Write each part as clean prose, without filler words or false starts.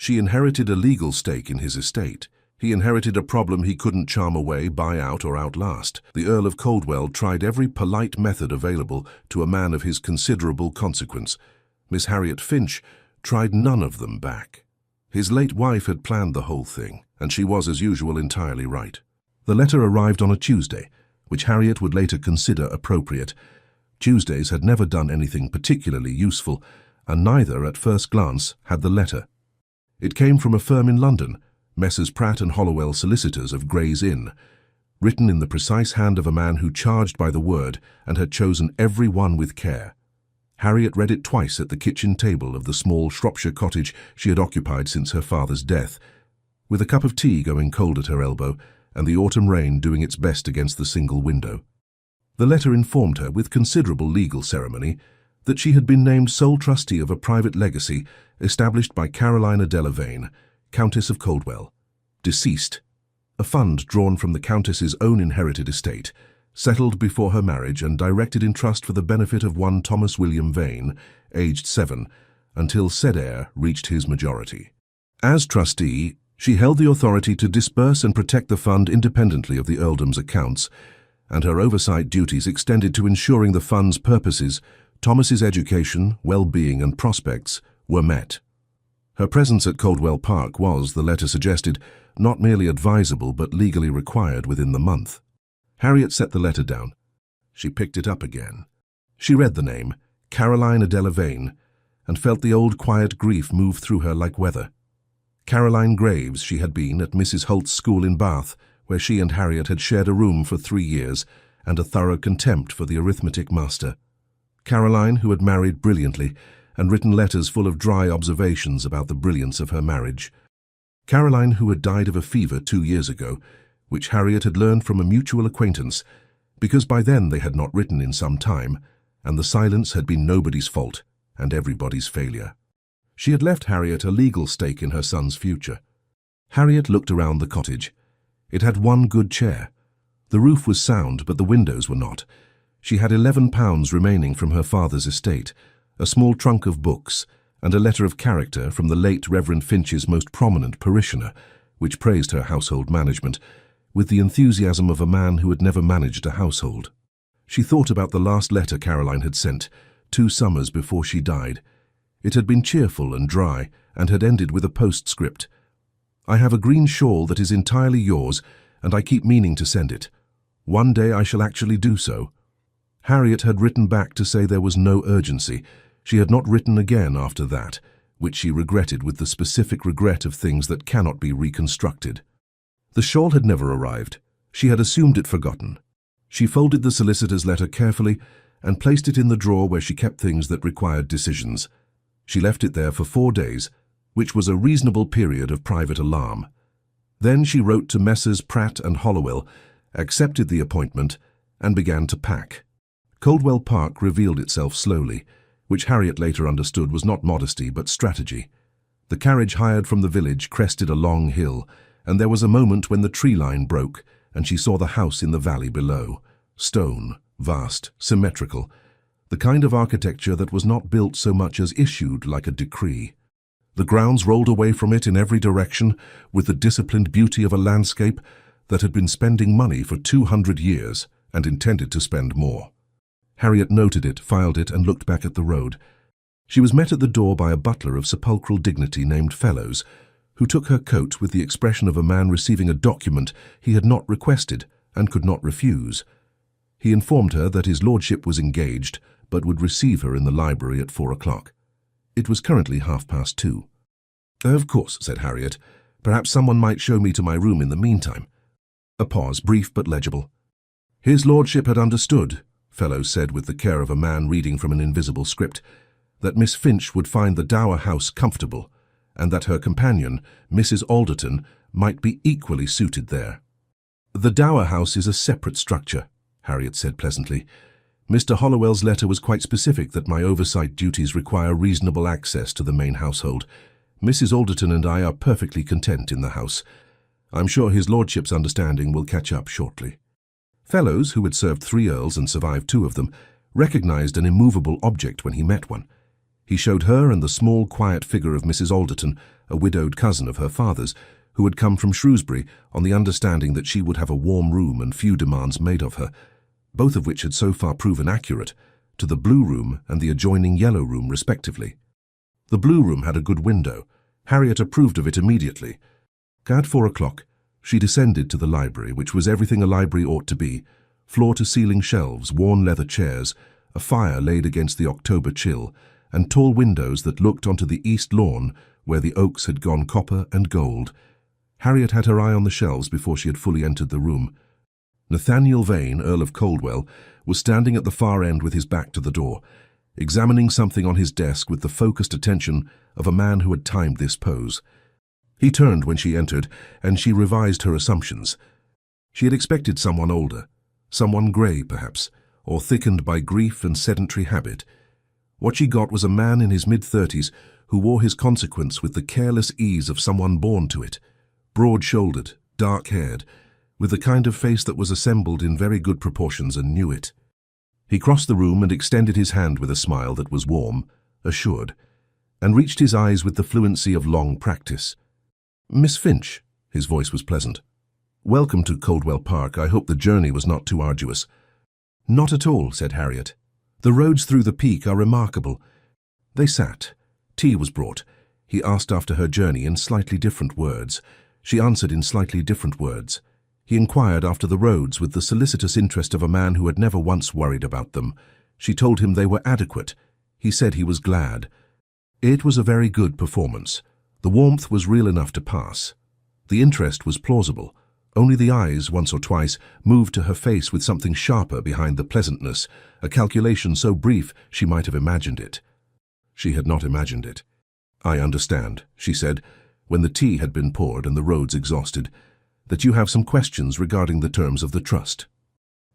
She inherited a legal stake in his estate. He inherited a problem he couldn't charm away, buy out, or outlast. The Earl of Coldwell tried every polite method available to a man of his considerable consequence. Miss Harriet Finch tried none of them back. His late wife had planned the whole thing, and she was, as usual, entirely right. The letter arrived on a Tuesday, which Harriet would later consider appropriate. Tuesdays had never done anything particularly useful, and neither, at first glance, had the letter. It came from a firm in London, Messrs. Pratt and Hollowell solicitors of Gray's Inn, written in the precise hand of a man who charged by the word and had chosen every one with care. Harriet read it twice at the kitchen table of the small Shropshire cottage she had occupied since her father's death, with a cup of tea going cold at her elbow and the autumn rain doing its best against the single window. The letter informed her, with considerable legal ceremony, that she had been named sole trustee of a private legacy established by Caroline Adela Vane, Countess of Coldwell, deceased, a fund drawn from the Countess's own inherited estate, settled before her marriage and directed in trust for the benefit of one Thomas William Vane, aged 7, until said heir reached his majority. As trustee, she held the authority to disburse and protect the fund independently of the earldom's accounts, and her oversight duties extended to ensuring the fund's purposes, Thomas's education, well-being and prospects, were met. Her presence at Coldwell Park was, the letter suggested, not merely advisable but legally required within the month. Harriet set the letter down. She picked it up again. She read the name, Caroline Adela Vane, and felt the old quiet grief move through her like weather. Caroline Graves she had been at Mrs. Holt's school in Bath, where she and Harriet had shared a room for 3 years and a thorough contempt for the arithmetic master. Caroline, who had married brilliantly and written letters full of dry observations about the brilliance of her marriage. Caroline, who had died of a fever 2 years ago, which Harriet had learned from a mutual acquaintance, because by then they had not written in some time, and the silence had been nobody's fault and everybody's failure. She had left Harriet a legal stake in her son's future. Harriet looked around the cottage. It had one good chair. The roof was sound, but the windows were not. She had £11 remaining from her father's estate, a small trunk of books, and a letter of character from the late Reverend Finch's most prominent parishioner, which praised her household management, with the enthusiasm of a man who had never managed a household. She thought about the last letter Caroline had sent, 2 summers before she died. It had been cheerful and dry, and had ended with a postscript. "I have a green shawl that is entirely yours, and I keep meaning to send it. One day I shall actually do so." Harriet had written back to say there was no urgency. She had not written again after that, which she regretted with the specific regret of things that cannot be reconstructed. The shawl had never arrived. She had assumed it forgotten. She folded the solicitor's letter carefully and placed it in the drawer where she kept things that required decisions. She left it there for 4 days, which was a reasonable period of private alarm. Then she wrote to Messrs. Pratt and Hollowell, accepted the appointment, and began to pack. Coldwell Park revealed itself slowly, which Harriet later understood was not modesty but strategy. The carriage hired from the village crested a long hill, and there was a moment when the tree line broke, and she saw the house in the valley below. Stone, vast, symmetrical, the kind of architecture that was not built so much as issued like a decree. The grounds rolled away from it in every direction with the disciplined beauty of a landscape that had been spending money for 200 years and intended to spend more. Harriet noted it, filed it, and looked back at the road. She was met at the door by a butler of sepulchral dignity named Fellows, who took her coat with the expression of a man receiving a document he had not requested and could not refuse. He informed her that his lordship was engaged, but would receive her in the library at 4 o'clock. It was currently 2:30. "Of course," said Harriet. "Perhaps someone might show me to my room in the meantime." A pause, brief but legible. "His lordship had understood," Fellows said with the care of a man reading from an invisible script, "that Miss Finch would find the Dower House comfortable, and that her companion, Mrs. Alderton, might be equally suited there." "The Dower House is a separate structure," Harriet said pleasantly. "Mr. Hollowell's letter was quite specific that my oversight duties require reasonable access to the main household. Mrs. Alderton and I are perfectly content in the house. I'm sure his lordship's understanding will catch up shortly." Fellows, who had served 3 earls and survived 2 of them, recognized an immovable object when he met one. He showed her and the small, quiet figure of Mrs. Alderton a widowed cousin of her father's, who had come from Shrewsbury on the understanding that she would have a warm room and few demands made of her, both of which had so far proven accurate, to the blue room and the adjoining yellow room respectively. The blue room had a good window. Harriet approved of it immediately. At 4 o'clock, she descended to the library, which was everything a library ought to be: floor-to-ceiling shelves, worn leather chairs, a fire laid against the October chill, and tall windows that looked onto the east lawn where the oaks had gone copper and gold. Harriet had her eye on the shelves before she had fully entered the room. Nathaniel Vane, Earl of Coldwell, was standing at the far end with his back to the door, examining something on his desk with the focused attention of a man who had timed this pose. He turned when she entered, and she revised her assumptions. She had expected someone older, someone grey perhaps, or thickened by grief and sedentary habit. What she got was a man in his mid-30s who wore his consequence with the careless ease of someone born to it, broad-shouldered, dark-haired, with the kind of face that was assembled in very good proportions and knew it. He crossed the room and extended his hand with a smile that was warm, assured, and reached his eyes with the fluency of long practice. "Miss Finch," his voice was pleasant. "Welcome to Coldwell Park. I hope the journey was not too arduous." "Not at all," said Harriet. "The roads through the peak are remarkable." They sat. Tea was brought. He asked after her journey in slightly different words. She answered in slightly different words. He inquired after the roads with the solicitous interest of a man who had never once worried about them. She told him they were adequate. He said he was glad. It was a very good performance. The warmth was real enough to pass. The interest was plausible. Only the eyes, once or twice, moved to her face with something sharper behind the pleasantness, a calculation so brief she might have imagined it. She had not imagined it. "I understand," she said, when the tea had been poured and the roads exhausted, "that you have some questions regarding the terms of the trust."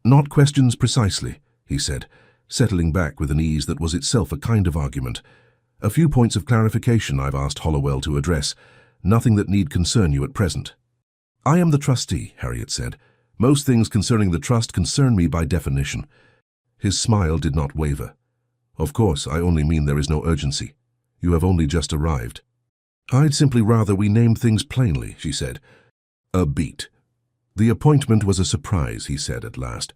"Not questions precisely," he said, settling back with an ease that was itself a kind of argument. "A few points of clarification I've asked Hollowell to address, nothing that need concern you at present." "I am the trustee," Harriet said. "Most things concerning the trust concern me by definition." His smile did not waver. "Of course, I only mean there is no urgency. You have only just arrived." "I'd simply rather we named things plainly," she said. "A beat." "The appointment was a surprise," he said at last.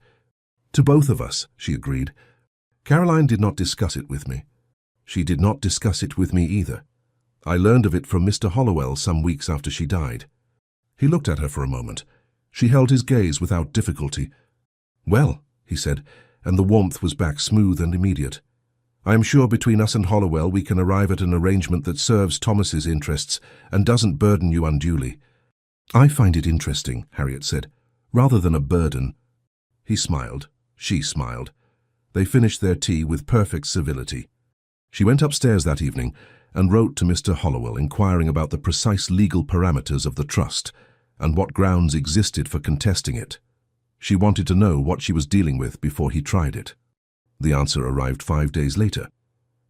"To both of us," she agreed. "Caroline did not discuss it with me." "She did not discuss it with me either. I learned of it from Mr. Hollowell some weeks after she died." He looked at her for a moment. She held his gaze without difficulty. "Well," he said, and the warmth was back smooth and immediate. "I am sure between us and Hollowell we can arrive at an arrangement that serves Thomas's interests and doesn't burden you unduly." "I find it interesting," Harriet said, "rather than a burden." He smiled. She smiled. They finished their tea with perfect civility. She went upstairs that evening and wrote to Mr. Hollowell inquiring about the precise legal parameters of the trust and what grounds existed for contesting it. She wanted to know what she was dealing with before he tried it. The answer arrived 5 days later.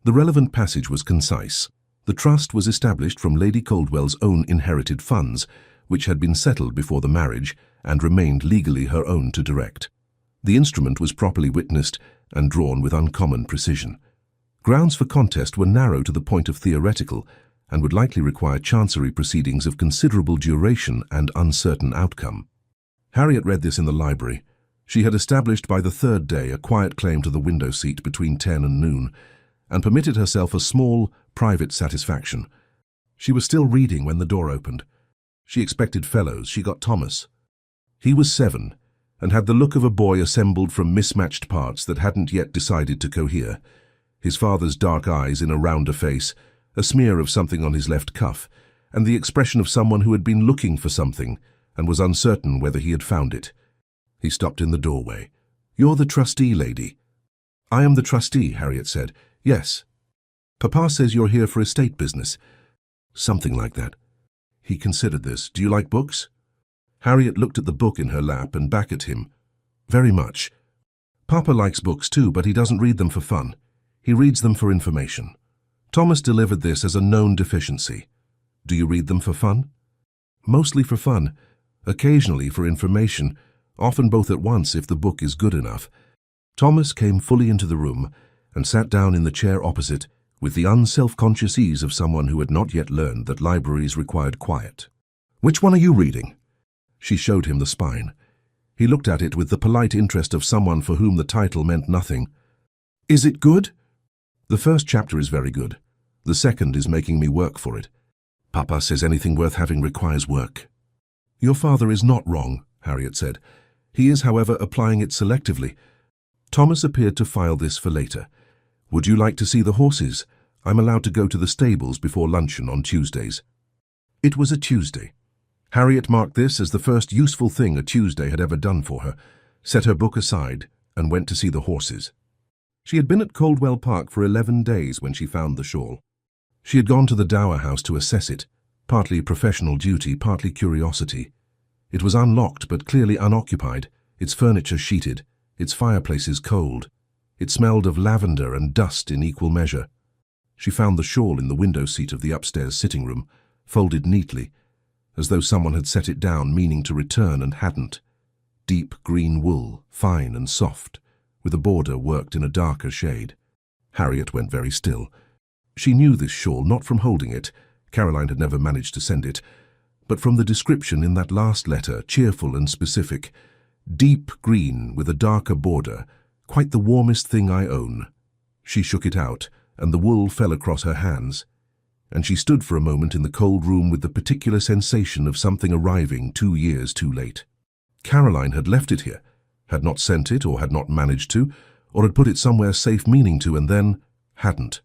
The relevant passage was concise. The trust was established from Lady Coldwell's own inherited funds, which had been settled before the marriage and remained legally her own to direct. The instrument was properly witnessed and drawn with uncommon precision. Grounds for contest were narrow to the point of theoretical and would likely require chancery proceedings of considerable duration and uncertain outcome. Harriet read this in the library. She had established by the third day a quiet claim to the window seat between 10 and noon, and permitted herself a small, private satisfaction. She was still reading when the door opened. She expected fellows. She got Thomas. He was 7, and had the look of a boy assembled from mismatched parts that hadn't yet decided to cohere. His father's dark eyes in a rounder face, a smear of something on his left cuff, and the expression of someone who had been looking for something and was uncertain whether he had found it. He stopped in the doorway. "You're the trustee, lady." "I am the trustee," Harriet said. "Yes." "Papa says you're here for estate business." "Something like that." He considered this. "Do you like books?" Harriet looked at the book in her lap and back at him. "Very much." "Papa likes books too, but he doesn't read them for fun. He reads them for information." Thomas delivered this as a known deficiency. "Do you read them for fun?" "Mostly for fun. Occasionally for information, often both at once if the book is good enough." Thomas came fully into the room and sat down in the chair opposite with the unself-conscious ease of someone who had not yet learned that libraries required quiet. "Which one are you reading?" She showed him the spine. He looked at it with the polite interest of someone for whom the title meant nothing. "Is it good?" "The first chapter is very good. The second is making me work for it. Papa says anything worth having requires work." "Your father is not wrong," Harriet said. "He is, however, applying it selectively." Thomas appeared to file this for later. "Would you like to see the horses? I'm allowed to go to the stables before luncheon on Tuesdays." It was a Tuesday. Harriet marked this as the first useful thing a Tuesday had ever done for her, set her book aside, and went to see the horses. She had been at Coldwell Park for 11 days when she found the shawl. She had gone to the Dower House to assess it, partly professional duty, partly curiosity. It was unlocked but clearly unoccupied, its furniture sheeted, its fireplaces cold. It smelled of lavender and dust in equal measure. She found the shawl in the window seat of the upstairs sitting room, folded neatly, as though someone had set it down meaning to return and hadn't. Deep green wool, fine and soft, with a border worked in a darker shade. Harriet went very still. She knew this shawl not from holding it, Caroline had never managed to send it, but from the description in that last letter, cheerful and specific. Deep green with a darker border, quite the warmest thing I own. She shook it out, and the wool fell across her hands, and she stood for a moment in the cold room with the particular sensation of something arriving 2 years too late. Caroline had left it here, had not sent it or had not managed to, or had put it somewhere safe meaning to and then hadn't.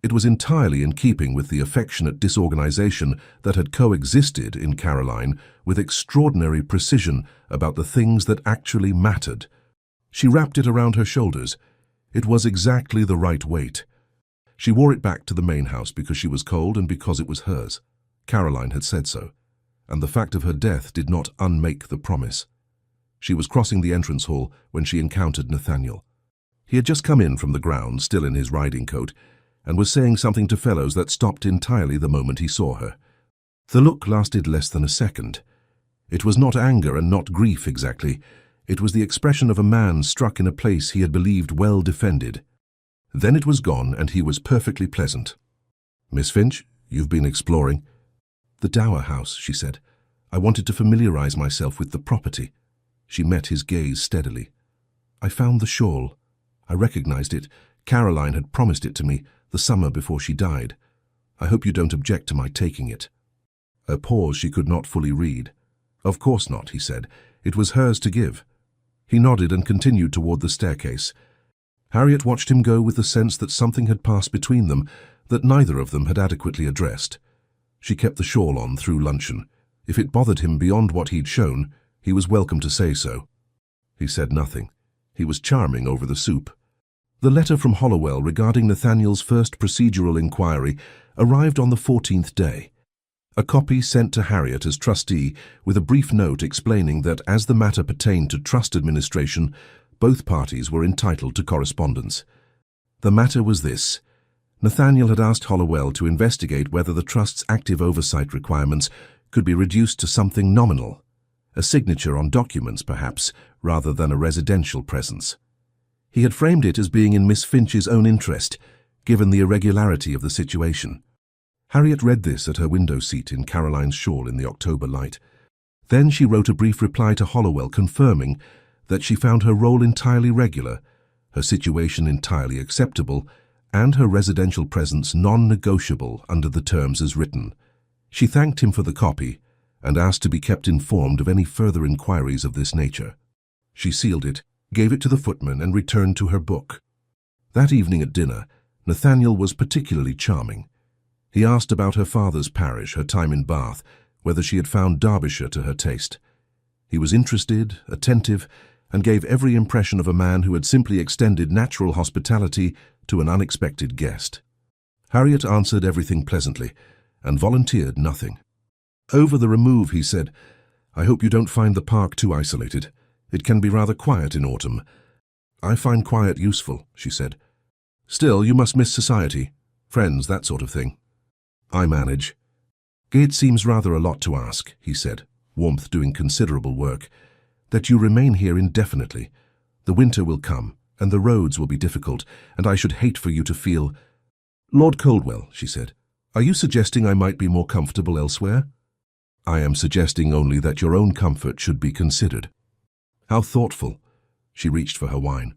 It was entirely in keeping with the affectionate disorganization that had coexisted in Caroline with extraordinary precision about the things that actually mattered. She wrapped it around her shoulders. It was exactly the right weight. She wore it back to the main house because she was cold and because it was hers. Caroline had said so, and the fact of her death did not unmake the promise. She was crossing the entrance hall when she encountered Nathaniel. He had just come in from the ground, still in his riding coat, and was saying something to fellows that stopped entirely the moment he saw her. The look lasted less than a second. It was not anger and not grief exactly. It was the expression of a man struck in a place he had believed well defended. Then it was gone, and he was perfectly pleasant. "Miss Finch, you've been exploring." "The Dower House," she said. "I wanted to familiarize myself with the property." She met his gaze steadily. "I found the shawl. I recognized it. Caroline had promised it to me the summer before she died. I hope you don't object to my taking it." A pause she could not fully read. "Of course not," he said. "It was hers to give." He nodded and continued toward the staircase. Harriet watched him go with the sense that something had passed between them that neither of them had adequately addressed. She kept the shawl on through luncheon. If it bothered him beyond what he'd shown, he was welcome to say so. He said nothing. He was charming over the soup. The letter from Hollowell regarding Nathaniel's first procedural inquiry arrived on the 14th day. A copy sent to Harriet as trustee with a brief note explaining that as the matter pertained to trust administration, both parties were entitled to correspondence. The matter was this. Nathaniel had asked Hollowell to investigate whether the trust's active oversight requirements could be reduced to something nominal, a signature on documents perhaps, rather than a residential presence. He had framed it as being in Miss Finch's own interest, given the irregularity of the situation. Harriet read this at her window seat in Caroline's shawl in the October light. Then she wrote a brief reply to Hollowell confirming that she found her role entirely regular, her situation entirely acceptable, and her residential presence non-negotiable under the terms as written. She thanked him for the copy and asked to be kept informed of any further inquiries of this nature. She sealed it, gave it to the footman, and returned to her book. That evening at dinner, Nathaniel was particularly charming. He asked about her father's parish, her time in Bath, whether she had found Derbyshire to her taste. He was interested, attentive, and gave every impression of a man who had simply extended natural hospitality to an unexpected guest. Harriet answered everything pleasantly, and volunteered nothing. Over the remove, he said, "I hope you don't find the park too isolated. It can be rather quiet in autumn." "I find quiet useful," she said. "Still, you must miss society, friends, that sort of thing." "I manage." "It seems rather a lot to ask," he said, warmth doing considerable work, "that you remain here indefinitely. The winter will come, and the roads will be difficult, and I should hate for you to feel—" Lord Coldwell, she said, are you suggesting I might be more comfortable elsewhere? I am suggesting only that your own comfort should be considered. How thoughtful. She reached for her wine.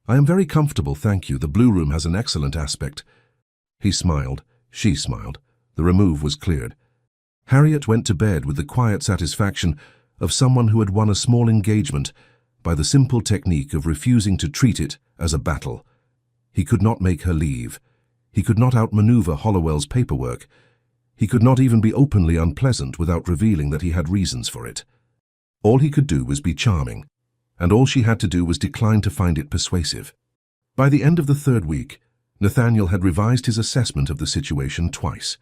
I am very comfortable, thank you. The blue room has an excellent aspect. He smiled. She smiled. The remove was cleared. Harriet went to bed with the quiet satisfaction of someone who had won a small engagement by the simple technique of refusing to treat it as a battle. He could not make her leave. He could not outmaneuver Hollowell's paperwork. He could not even be openly unpleasant without revealing that he had reasons for it. All he could do was be charming, and all she had to do was decline to find it persuasive. By the end of the third week, Nathaniel had revised his assessment of the situation twice.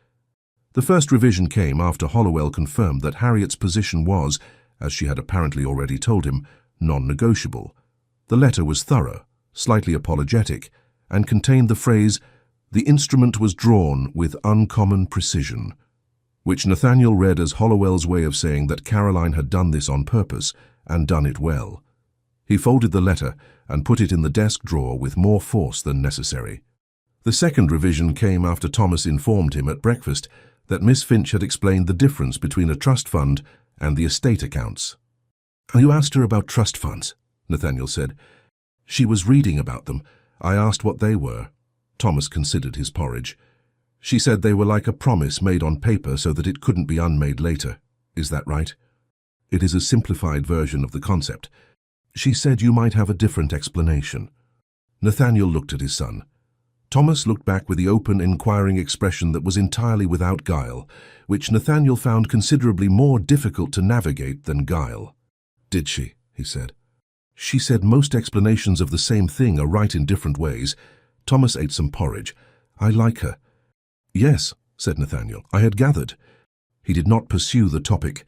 The first revision came after Hollowell confirmed that Harriet's position was, as she had apparently already told him, non-negotiable. The letter was thorough, slightly apologetic, and contained the phrase, "The instrument was drawn with uncommon precision," which Nathaniel read as Hollowell's way of saying that Caroline had done this on purpose and done it well. He folded the letter and put it in the desk drawer with more force than necessary. The second revision came after Thomas informed him at breakfast that Miss Finch had explained the difference between a trust fund and the estate accounts. "You asked her about trust funds," Nathaniel said. "She was reading about them. I asked what they were." Thomas considered his porridge. "She said they were like a promise made on paper so that it couldn't be unmade later. Is that right?" "It is a simplified version of the concept. She said you might have a different explanation." Nathaniel looked at his son. Thomas looked back with the open, inquiring expression that was entirely without guile, which Nathaniel found considerably more difficult to navigate than guile. "Did she?" he said. "She said most explanations of the same thing are right in different ways." Thomas ate some porridge. "I like her." "Yes," said Nathaniel, "I had gathered." He did not pursue the topic.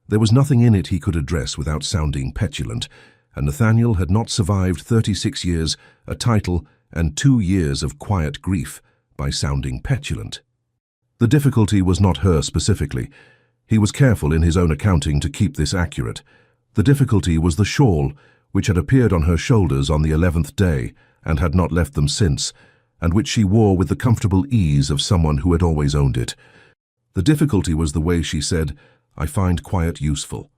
There was nothing in it he could address without sounding petulant, and Nathaniel had not survived 36 years, a title, and 2 years of quiet grief by sounding petulant. The difficulty was not her specifically. He was careful in his own accounting to keep this accurate. The difficulty was the shawl, which had appeared on her shoulders on the 11th day and had not left them since, and which she wore with the comfortable ease of someone who had always owned it. The difficulty was the way she said, "I find quiet useful,"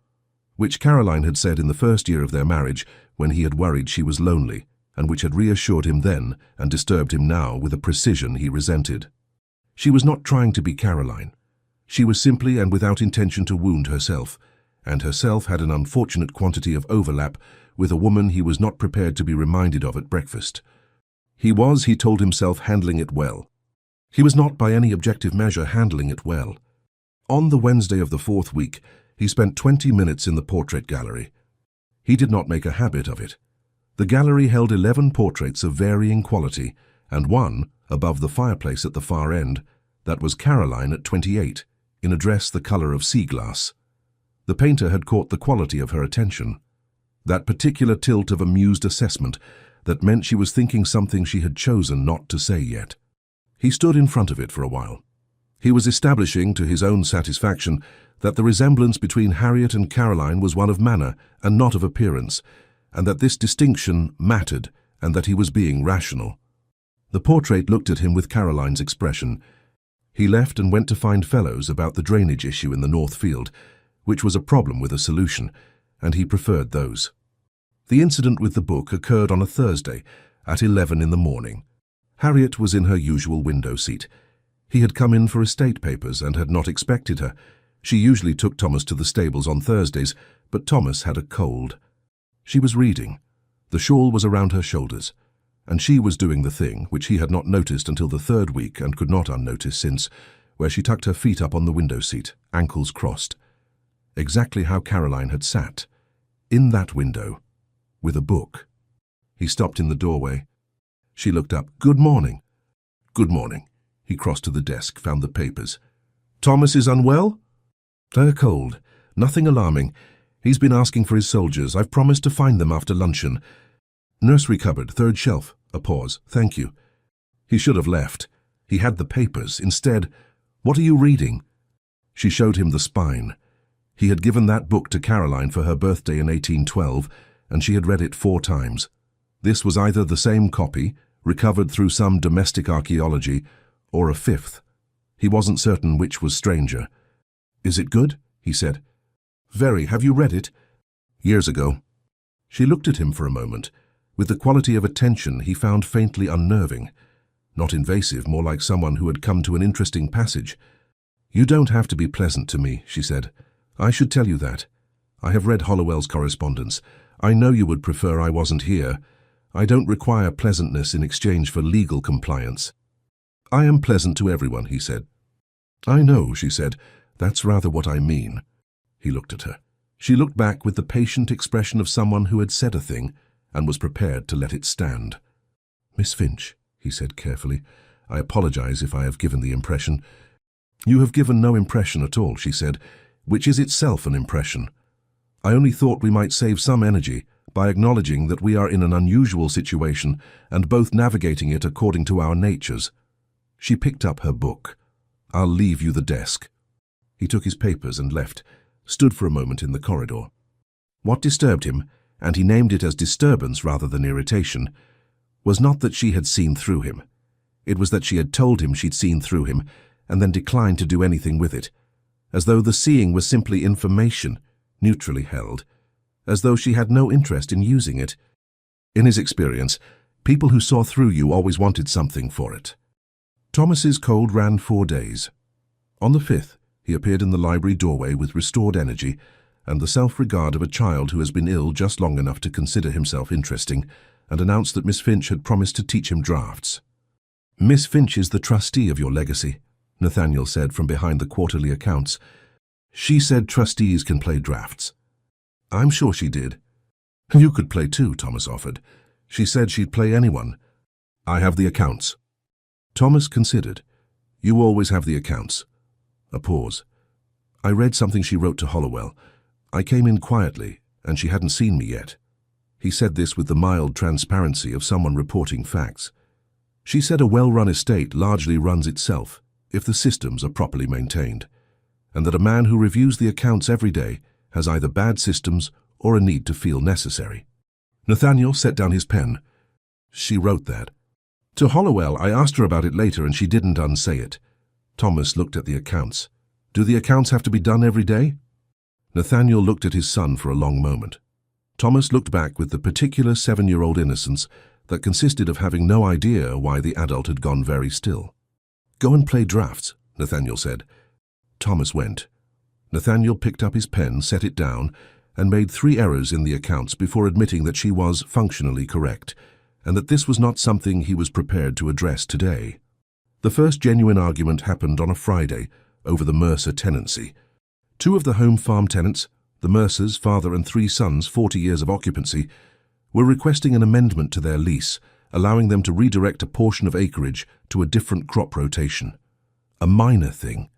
which Caroline had said in the first year of their marriage when he had worried she was lonely, and which had reassured him then and disturbed him now with a precision he resented. She was not trying to be Caroline. She was simply and without intention to wound herself, and herself had an unfortunate quantity of overlap with a woman he was not prepared to be reminded of at breakfast. He was, he told himself, handling it well. He was not by any objective measure handling it well. On the Wednesday of the fourth week, he spent 20 minutes in the portrait gallery. He did not make a habit of it. The gallery held 11 portraits of varying quality, and one, above the fireplace at the far end, that was Caroline at 28, in a dress the color of sea glass. The painter had caught the quality of her attention. That particular tilt of amused assessment that meant she was thinking something she had chosen not to say yet. He stood in front of it for a while. He was establishing, to his own satisfaction, that the resemblance between Harriet and Caroline was one of manner and not of appearance, and that this distinction mattered, and that he was being rational. The portrait looked at him with Caroline's expression. He left and went to find fellows about the drainage issue in the North Field, which was a problem with a solution, and he preferred those. The incident with the book occurred on a Thursday at 11 in the morning. Harriet was in her usual window seat. He had come in for estate papers and had not expected her. She usually took Thomas to the stables on Thursdays, but Thomas had a cold. She was reading. The shawl was around her shoulders, and she was doing the thing which he had not noticed until the third week and could not unnotice since, where she tucked her feet up on the window seat, ankles crossed. Exactly how Caroline had sat, in that window, with a book. He stopped in the doorway. She looked up. "Good morning." "Good morning." He crossed to the desk, found the papers. "Thomas is unwell?" "A cold. Nothing alarming. He's been asking for his soldiers. I've promised to find them after luncheon. Nursery cupboard, third shelf." A pause. "Thank you." He should have left. He had the papers. Instead, "What are you reading?" She showed him the spine. He had given that book to Caroline for her birthday in 1812, and she had read it 4 times. This was either the same copy, recovered through some domestic archaeology, or a fifth. He wasn't certain which was stranger. "Is it good?" he said. "Very. Have you read it?" "Years ago." She looked at him for a moment, with the quality of attention he found faintly unnerving. Not invasive, more like someone who had come to an interesting passage. "You don't have to be pleasant to me," she said. "I should tell you that. I have read Hollowell's correspondence. I know you would prefer I wasn't here. I don't require pleasantness in exchange for legal compliance." "I am pleasant to everyone," he said. "I know," she said. "That's rather what I mean." He looked at her. She looked back with the patient expression of someone who had said a thing and was prepared to let it stand. "Miss Finch," he said carefully, "I apologize if I have given the impression." "You have given no impression at all," she said, "which is itself an impression. I only thought we might save some energy by acknowledging that we are in an unusual situation and both navigating it according to our natures." She picked up her book. "I'll leave you the desk." He took his papers and left, stood for a moment in the corridor. What disturbed him, and he named it as disturbance rather than irritation, was not that she had seen through him. It was that she had told him she'd seen through him and then declined to do anything with it, as though the seeing was simply information, neutrally held, as though she had no interest in using it. In his experience, people who saw through you always wanted something for it. Thomas's cold ran 4 days. On the 5th, he appeared in the library doorway with restored energy and the self-regard of a child who has been ill just long enough to consider himself interesting, and announced that Miss Finch had promised to teach him drafts. "Miss Finch is the trustee of your legacy," Nathaniel said from behind the quarterly accounts. "She said trustees can play drafts." "I'm sure she did." "You could play too," Thomas offered. "She said she'd play anyone." "I have the accounts." Thomas considered. "You always have the accounts." A pause. "I read something she wrote to Hollowell. I came in quietly, and she hadn't seen me yet." He said this with the mild transparency of someone reporting facts. "She said a well-run estate largely runs itself, if the systems are properly maintained, and that a man who reviews the accounts every day has either bad systems or a need to feel necessary." Nathaniel set down his pen. "She wrote that. To Hollowell, I asked her about it later and she didn't unsay it." Thomas looked at the accounts. "Do the accounts have to be done every day?" Nathaniel looked at his son for a long moment. Thomas looked back with the particular 7-year-old innocence that consisted of having no idea why the adult had gone very still. "Go and play drafts," Nathaniel said. Thomas went. Nathaniel picked up his pen, set it down, and made 3 errors in the accounts before admitting that she was functionally correct, and that this was not something he was prepared to address today. The first genuine argument happened on a Friday over the Mercer tenancy. 2 of the home farm tenants, the Mercers, father and 3 sons, 40 years of occupancy, were requesting an amendment to their lease, allowing them to redirect a portion of acreage to a different crop rotation. A minor thing.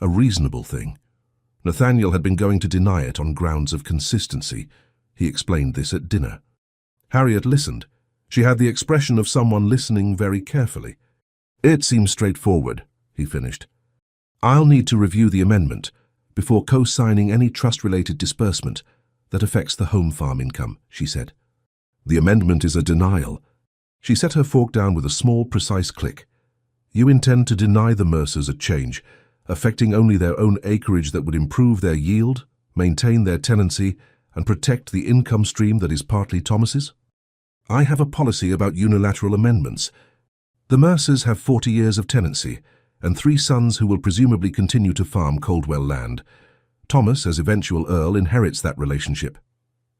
A reasonable thing. Nathaniel had been going to deny it on grounds of consistency. He explained this at dinner. Harriet listened. She had the expression of someone listening very carefully. "It seems straightforward," he finished. "I'll need to review the amendment before co-signing any trust-related disbursement that affects the home farm income," she said. "The amendment is a denial." She set her fork down with a small, precise click. "You intend to deny the Mercers a change, affecting only their own acreage that would improve their yield, maintain their tenancy, and protect the income stream that is partly Thomas's?" "I have a policy about unilateral amendments. The Mercers have 40 years of tenancy, and 3 sons who will presumably continue to farm Coldwell land. Thomas, as eventual Earl, inherits that relationship."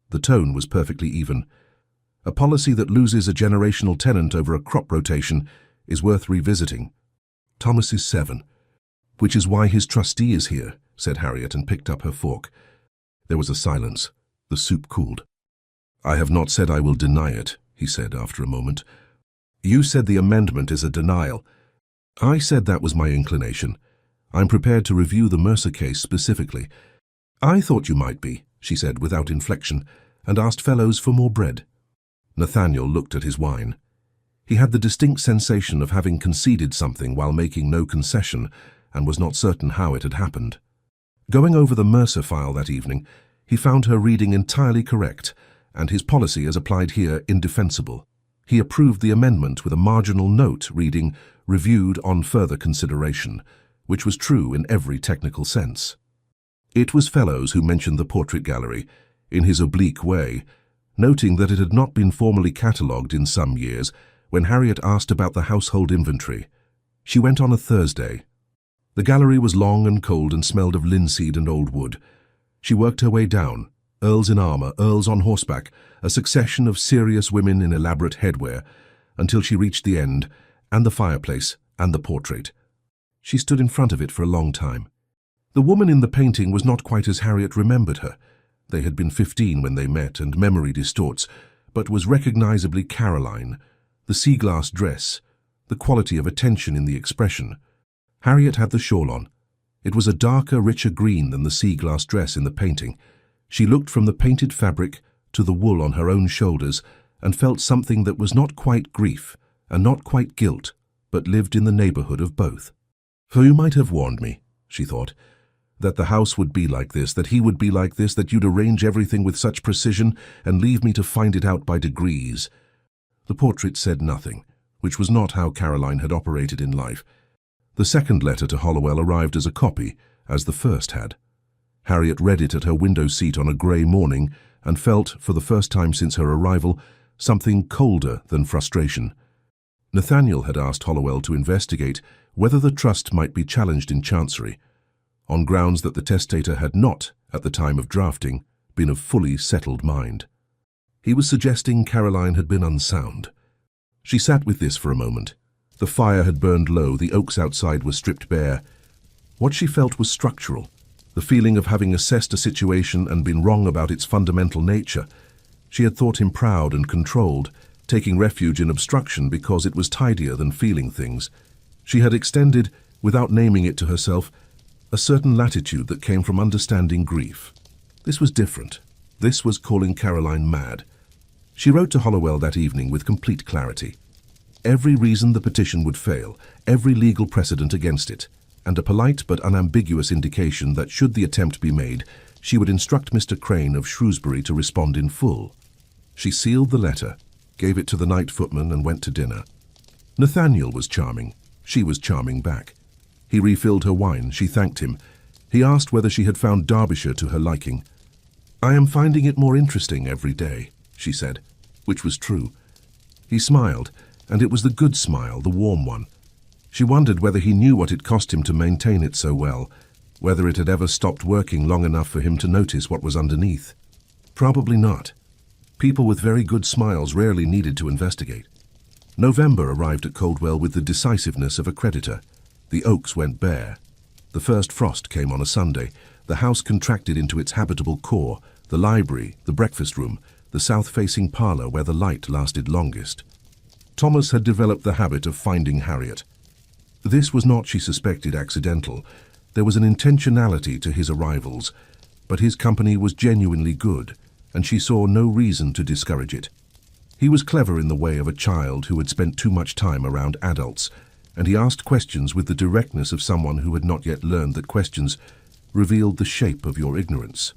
The tone was perfectly even. "A policy that loses a generational tenant over a crop rotation is worth revisiting. Thomas is 7. "Which is why his trustee is here," said Harriet, and picked up her fork. There was a silence. The soup cooled. "I have not said I will deny it," he said after a moment. "You said the amendment is a denial." "I said that was my inclination. I'm prepared to review the Mercer case specifically." "I thought you might be," she said without inflection, and asked Fellows for more bread. Nathaniel looked at his wine. He had the distinct sensation of having conceded something while making no concession, and was not certain how it had happened. Going over the Mercer file that evening, he found her reading entirely correct, and his policy as applied here indefensible. He approved the amendment with a marginal note reading, "Reviewed on further consideration," which was true in every technical sense. It was Fellows who mentioned the portrait gallery, in his oblique way, noting that it had not been formally catalogued in some years. When Harriet asked about the household inventory, she went on a Thursday. The gallery was long and cold and smelled of linseed and old wood. She worked her way down, earls in armour, earls on horseback, a succession of serious women in elaborate headwear, until she reached the end, and the fireplace, and the portrait. She stood in front of it for a long time. The woman in the painting was not quite as Harriet remembered her. They had been 15 when they met, and memory distorts, but was recognizably Caroline. The sea-glass dress, the quality of attention in the expression. Harriet had the shawl on. It was a darker, richer green than the sea-glass dress in the painting. She looked from the painted fabric to the wool on her own shoulders and felt something that was not quite grief and not quite guilt, but lived in the neighborhood of both. "For you might have warned me," she thought, "that the house would be like this, that he would be like this, that you'd arrange everything with such precision and leave me to find it out by degrees." The portrait said nothing, which was not how Caroline had operated in life. The second letter to Hollowell arrived as a copy, as the first had. Harriet read it at her window seat on a grey morning and felt, for the first time since her arrival, something colder than frustration. Nathaniel had asked Hollowell to investigate whether the trust might be challenged in Chancery, on grounds that the testator had not, at the time of drafting, been of fully settled mind. He was suggesting Caroline had been unsound. She sat with this for a moment. The fire had burned low, the oaks outside were stripped bare. What she felt was structural, the feeling of having assessed a situation and been wrong about its fundamental nature. She had thought him proud and controlled, taking refuge in obstruction because it was tidier than feeling things. She had extended, without naming it to herself, a certain latitude that came from understanding grief. This was different. This was calling Caroline mad. She wrote to Hollowell that evening with complete clarity. Every reason the petition would fail, every legal precedent against it, and a polite but unambiguous indication that should the attempt be made, she would instruct Mr. Crane of Shrewsbury to respond in full. She sealed the letter, gave it to the night footman, and went to dinner. Nathaniel was charming. She was charming back. He refilled her wine. She thanked him. He asked whether she had found Derbyshire to her liking. "I am finding it more interesting every day," she said, which was true. He smiled, and it was the good smile, the warm one. She wondered whether he knew what it cost him to maintain it so well, whether it had ever stopped working long enough for him to notice what was underneath. Probably not. People with very good smiles rarely needed to investigate. November arrived at Coldwell with the decisiveness of a creditor. The oaks went bare. The first frost came on a Sunday. The house contracted into its habitable core, the library, the breakfast room, the south-facing parlour where the light lasted longest. Thomas had developed the habit of finding Harriet. This was not, she suspected, accidental. There was an intentionality to his arrivals, but his company was genuinely good, and she saw no reason to discourage it. He was clever in the way of a child who had spent too much time around adults, and he asked questions with the directness of someone who had not yet learned that questions revealed the shape of your ignorance.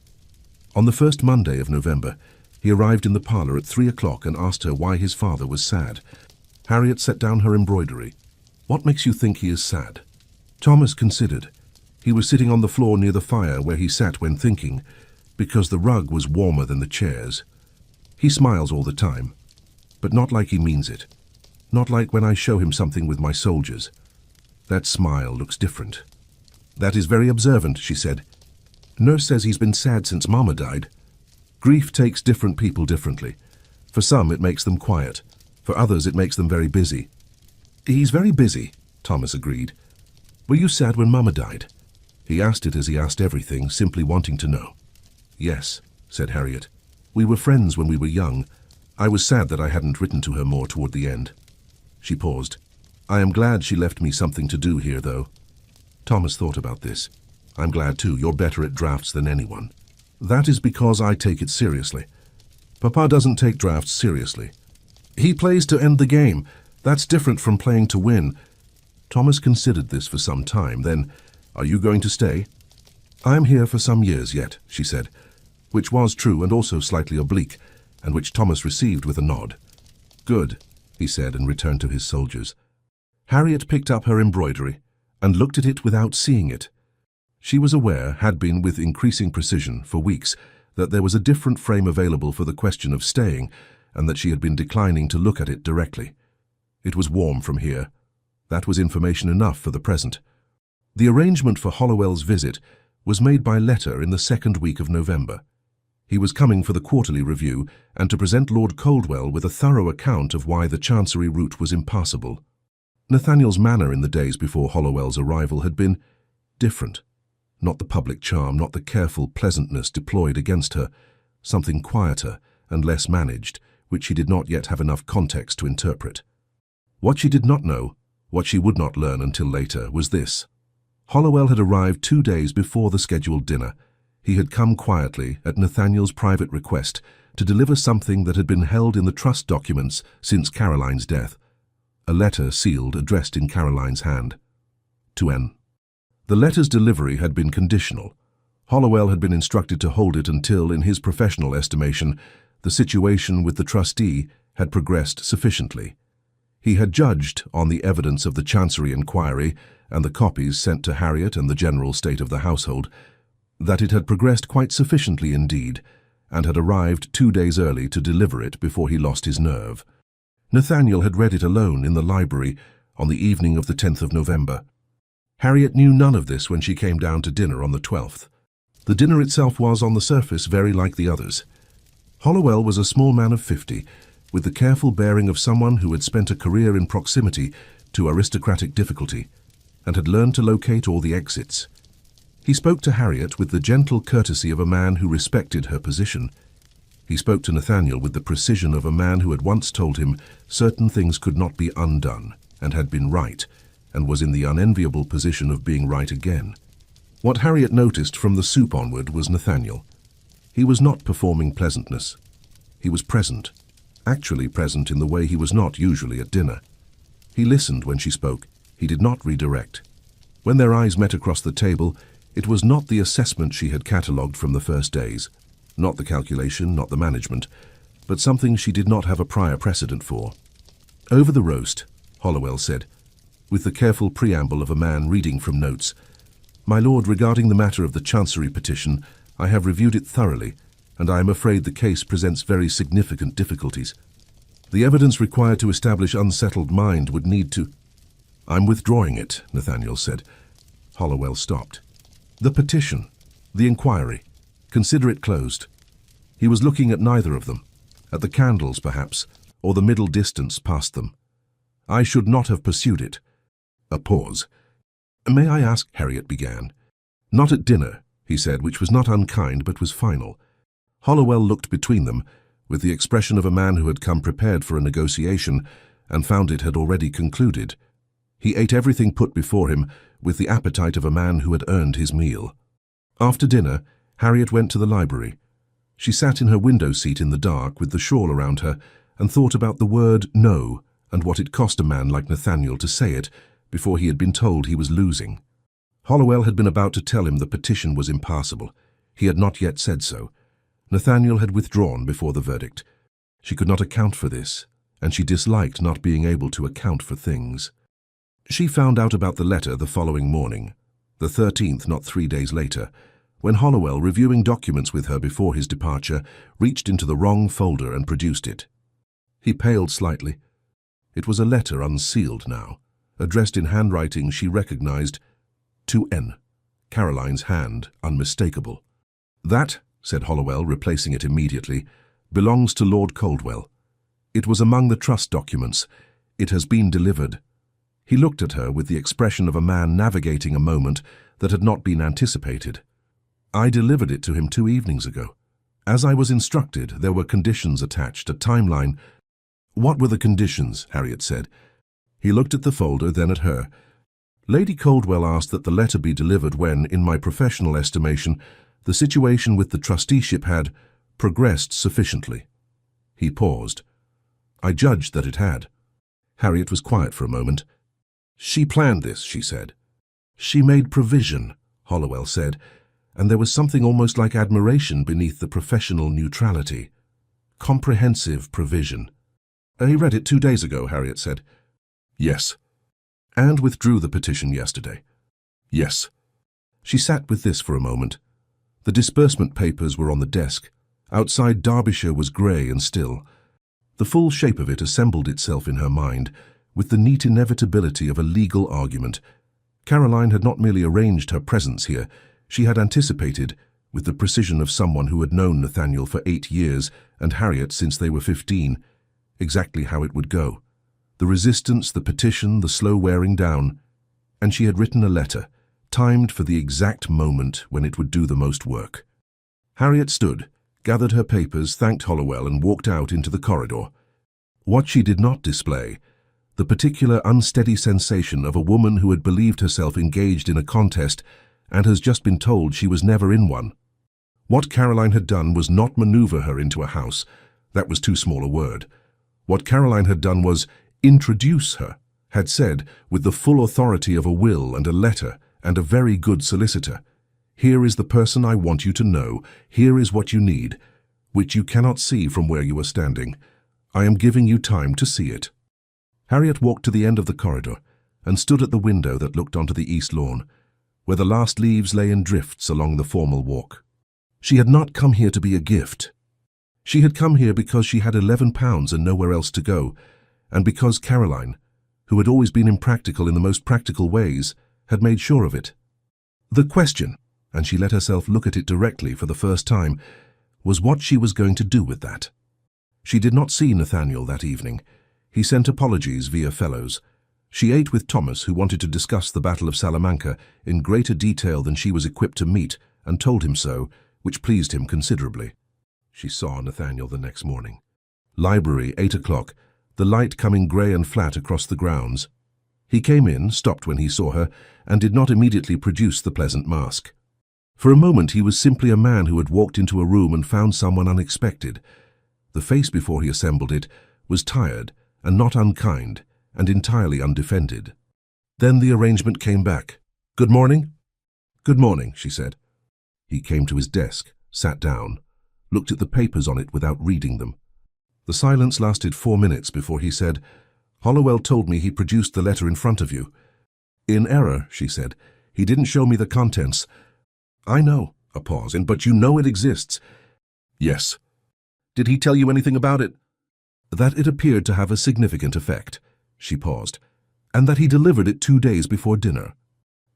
On the first Monday of November, he arrived in the parlour at 3 o'clock and asked her why his father was sad. Harriet set down her embroidery. "What makes you think he is sad?" Thomas considered. He was sitting on the floor near the fire where he sat when thinking, because the rug was warmer than the chairs. "He smiles all the time, but not like he means it. Not like when I show him something with my soldiers. That smile looks different." "That is very observant," she said. "Nurse says he's been sad since Mama died." Grief takes different people differently. For some, it makes them quiet. For others, it makes them very busy. "He's very busy," Thomas agreed. "Were you sad when Mama died?" He asked it as he asked everything, simply wanting to know. "Yes," said Harriet. "We were friends when we were young. I was sad that I hadn't written to her more toward the end." She paused. "I am glad she left me something to do here, though." Thomas thought about this. "I'm glad, too. You're better at drafts than anyone." "That is because I take it seriously." "Papa doesn't take drafts seriously." "He plays to end the game. That's different from playing to win." Thomas considered this for some time. Then, "Are you going to stay?" "I'm here for some years yet," she said, which was true and also slightly oblique, and which Thomas received with a nod. "Good. he said, and returned to his soldiers. Harriet picked up her embroidery and looked at it without seeing it. She was aware, had been with increasing precision for weeks, that there was a different frame available for the question of staying, and that she had been declining to look at it directly. It was warm from here. That was information enough for the present. The arrangement for Hollowell's visit was made by letter in the second week of November. He was coming for the quarterly review and to present Lord Coldwell with a thorough account of why the Chancery route was impassable. Nathaniel's manner in the days before Hollowell's arrival had been different. Not the public charm, not the careful pleasantness deployed against her, something quieter and less managed, which she did not yet have enough context to interpret. What she did not know, what she would not learn until later, was this. Hollowell had arrived 2 days before the scheduled dinner. He had come quietly, at Nathaniel's private request, to deliver something that had been held in the trust documents since Caroline's death. A letter sealed, addressed in Caroline's hand. To N. The letter's delivery had been conditional. Hollowell had been instructed to hold it until, in his professional estimation, the situation with the trustee had progressed sufficiently. He had judged, on the evidence of the Chancery inquiry and the copies sent to Harriet and the general state of the household, that it had progressed quite sufficiently indeed, and had arrived 2 days early to deliver it before he lost his nerve. Nathaniel had read it alone in the library on the evening of the 10th of November. Harriet knew none of this when she came down to dinner on the 12th. The dinner itself was, on the surface, very like the others. Hollowell was a small man of 50, with the careful bearing of someone who had spent a career in proximity to aristocratic difficulty, and had learned to locate all the exits. He spoke to Harriet with the gentle courtesy of a man who respected her position. He spoke to Nathaniel with the precision of a man who had once told him certain things could not be undone, and had been right, and was in the unenviable position of being right again. What Harriet noticed from the soup onward was Nathaniel. He was not performing pleasantness. He was present, actually present in the way he was not usually at dinner. He listened when she spoke. He did not redirect. When their eyes met across the table, it was not the assessment she had catalogued from the first days, not the calculation, not the management, but something she did not have a prior precedent for. Over the roast, Hollowell said, with the careful preamble of a man reading from notes, "My lord, regarding the matter of the Chancery petition, I have reviewed it thoroughly, and I am afraid the case presents very significant difficulties. The evidence required to establish unsettled mind would need to—" "I'm withdrawing it," Nathaniel said. Hollowell stopped. "The petition, the inquiry, consider it closed." He was looking at neither of them, at the candles perhaps, or the middle distance past them. "I should not have pursued it." A pause. "May I ask," Harriet began. "Not at dinner," he said, which was not unkind but was final. Hollowell looked between them, with the expression of a man who had come prepared for a negotiation and found it had already concluded. He ate everything put before him with the appetite of a man who had earned his meal. After dinner, Harriet went to the library. She sat in her window seat in the dark with the shawl around her and thought about the word no and what it cost a man like Nathaniel to say it before he had been told he was losing. Hollowell had been about to tell him the petition was impassable. He had not yet said so. Nathaniel had withdrawn before the verdict. She could not account for this, and she disliked not being able to account for things. She found out about the letter the following morning, the 13th, not 3 days later, when Hollowell, reviewing documents with her before his departure, reached into the wrong folder and produced it. He paled slightly. It was a letter unsealed now, addressed in handwriting she recognized, to N. Caroline's hand, unmistakable. "That," said Hollowell, replacing it immediately, "belongs to Lord Coldwell. It was among the trust documents. It has been delivered." He looked at her with the expression of a man navigating a moment that had not been anticipated. "I delivered it to him 2 evenings ago. As I was instructed, there were conditions attached, a timeline." "What were the conditions?" Harriet said. He looked at the folder, then at her. "Lady Coldwell asked that the letter be delivered when, in my professional estimation, the situation with the trusteeship had progressed sufficiently." He paused. "I judged that it had." Harriet was quiet for a moment. "She planned this," she said. "She made provision," Hollowell said, and there was something almost like admiration beneath the professional neutrality. "Comprehensive provision." He read it 2 days ago, Harriet said. Yes. And withdrew the petition yesterday. Yes. She sat with this for a moment. The disbursement papers were on the desk. Outside, Derbyshire was grey and still. The full shape of it assembled itself in her mind, with the neat inevitability of a legal argument. Caroline had not merely arranged her presence here, she had anticipated, with the precision of someone who had known Nathaniel for 8 years and Harriet since they were 15, exactly how it would go. The resistance, the petition, the slow wearing down. And she had written a letter, timed for the exact moment when it would do the most work. Harriet stood, gathered her papers, thanked Hollowell and walked out into the corridor. What she did not display, the particular unsteady sensation of a woman who had believed herself engaged in a contest and has just been told she was never in one. What Caroline had done was not maneuver her into a house. That was too small a word. What Caroline had done was introduce her, had said, with the full authority of a will and a letter and a very good solicitor, "Here is the person I want you to know. Here is what you need, which you cannot see from where you are standing. I am giving you time to see it." Harriet walked to the end of the corridor and stood at the window that looked onto the east lawn, where the last leaves lay in drifts along the formal walk. She had not come here to be a gift. She had come here because she had £11 and nowhere else to go, and because Caroline, who had always been impractical in the most practical ways, had made sure of it. The question, and she let herself look at it directly for the first time, was what she was going to do with that. She did not see Nathaniel that evening. He sent apologies via Fellows. She ate with Thomas, who wanted to discuss the Battle of Salamanca in greater detail than she was equipped to meet, and told him so, which pleased him considerably. She saw Nathaniel the next morning. Library, 8 o'clock, the light coming grey and flat across the grounds. He came in, stopped when he saw her, and did not immediately produce the pleasant mask. For a moment he was simply a man who had walked into a room and found someone unexpected. The face before he assembled it was tired and not unkind and entirely undefended. Then the arrangement came back. "Good morning?" "Good morning," she said. He came to his desk, sat down, looked at the papers on it without reading them. The silence lasted 4 minutes before he said, "Hollowell told me he produced the letter in front of you." "In error," she said. "He didn't show me the contents." "I know," a pause, "but you know it exists." "Yes." "Did he tell you anything about it?" "That it appeared to have a significant effect." She paused. "And that he delivered it 2 days before dinner."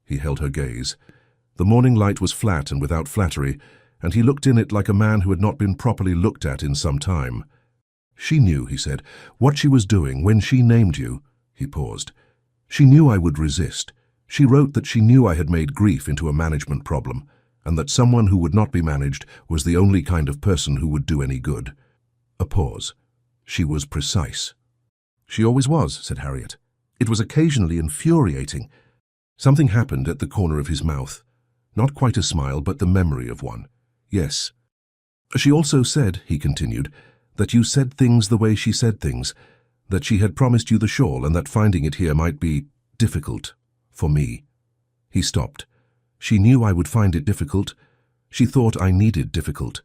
He held her gaze. The morning light was flat and without flattery, and he looked in it like a man who had not been properly looked at in some time. "She knew," he said, "what she was doing when she named you." He paused. "She knew I would resist. She wrote that she knew I had made grief into a management problem, and that someone who would not be managed was the only kind of person who would do any good." A pause. She was precise. "She always was," said Harriet. "It was occasionally infuriating." Something happened at the corner of his mouth. Not quite a smile, but the memory of one. "Yes." "She also said," he continued, "that you said things the way she said things, that she had promised you the shawl and that finding it here might be difficult for me." He stopped. "She knew I would find it difficult. She thought I needed difficult."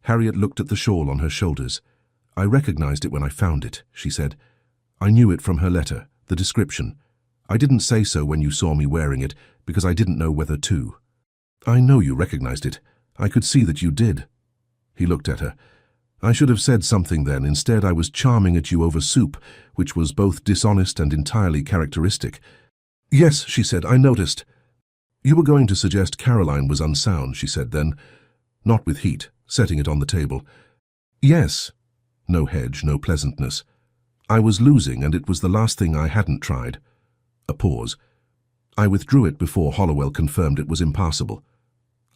Harriet looked at the shawl on her shoulders. "I recognized it when I found it," she said. "I knew it from her letter, the description. I didn't say so when you saw me wearing it, because I didn't know whether to." "I know you recognized it. I could see that you did." He looked at her. "I should have said something then. Instead, I was charming at you over soup, which was both dishonest and entirely characteristic." "Yes," she said, "I noticed." "You were going to suggest Caroline was unsound," she said then, not with heat, setting it on the table. "Yes." No hedge, no pleasantness. "I was losing, and it was the last thing I hadn't tried." A pause. "I withdrew it before Hollowell confirmed it was impossible.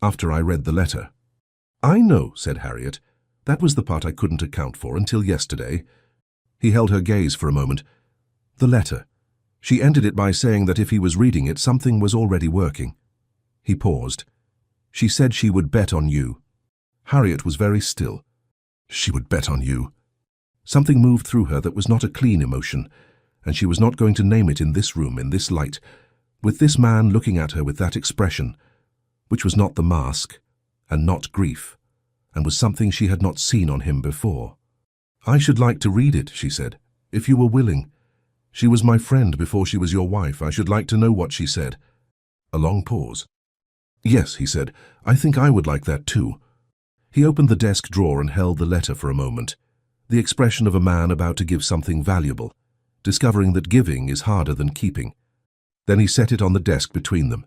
After I read the letter." "I know," said Harriet. "That was the part I couldn't account for until yesterday." He held her gaze for a moment. "The letter." She ended it by saying that if he was reading it, something was already working. He paused. "She said she would bet on you." Harriet was very still. "She would bet on you." Something moved through her that was not a clean emotion, and she was not going to name it in this room, in this light, with this man looking at her with that expression, which was not the mask, and not grief, and was something she had not seen on him before. "I should like to read it," she said. If you were willing. She was my friend before she was your wife. I should like to know what she said. A long pause. Yes, he said, I think I would like that too. He opened the desk drawer and held the letter for a moment, the expression of a man about to give something valuable, discovering that giving is harder than keeping. Then he set it on the desk between them.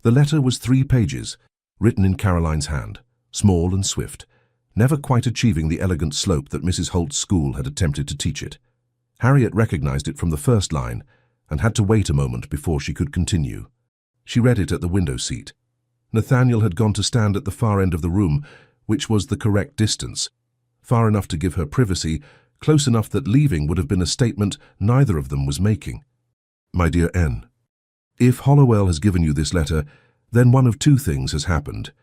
The letter was 3 pages, written in Caroline's hand, small and swift, never quite achieving the elegant slope that Mrs. Holt's school had attempted to teach it. Harriet recognized it from the first line and had to wait a moment before she could continue. She read it at the window seat. Nathaniel had gone to stand at the far end of the room, which was the correct distance, far enough to give her privacy, close enough that leaving would have been a statement neither of them was making. My dear N, if Hollowell has given you this letter, then one of 2 things has happened.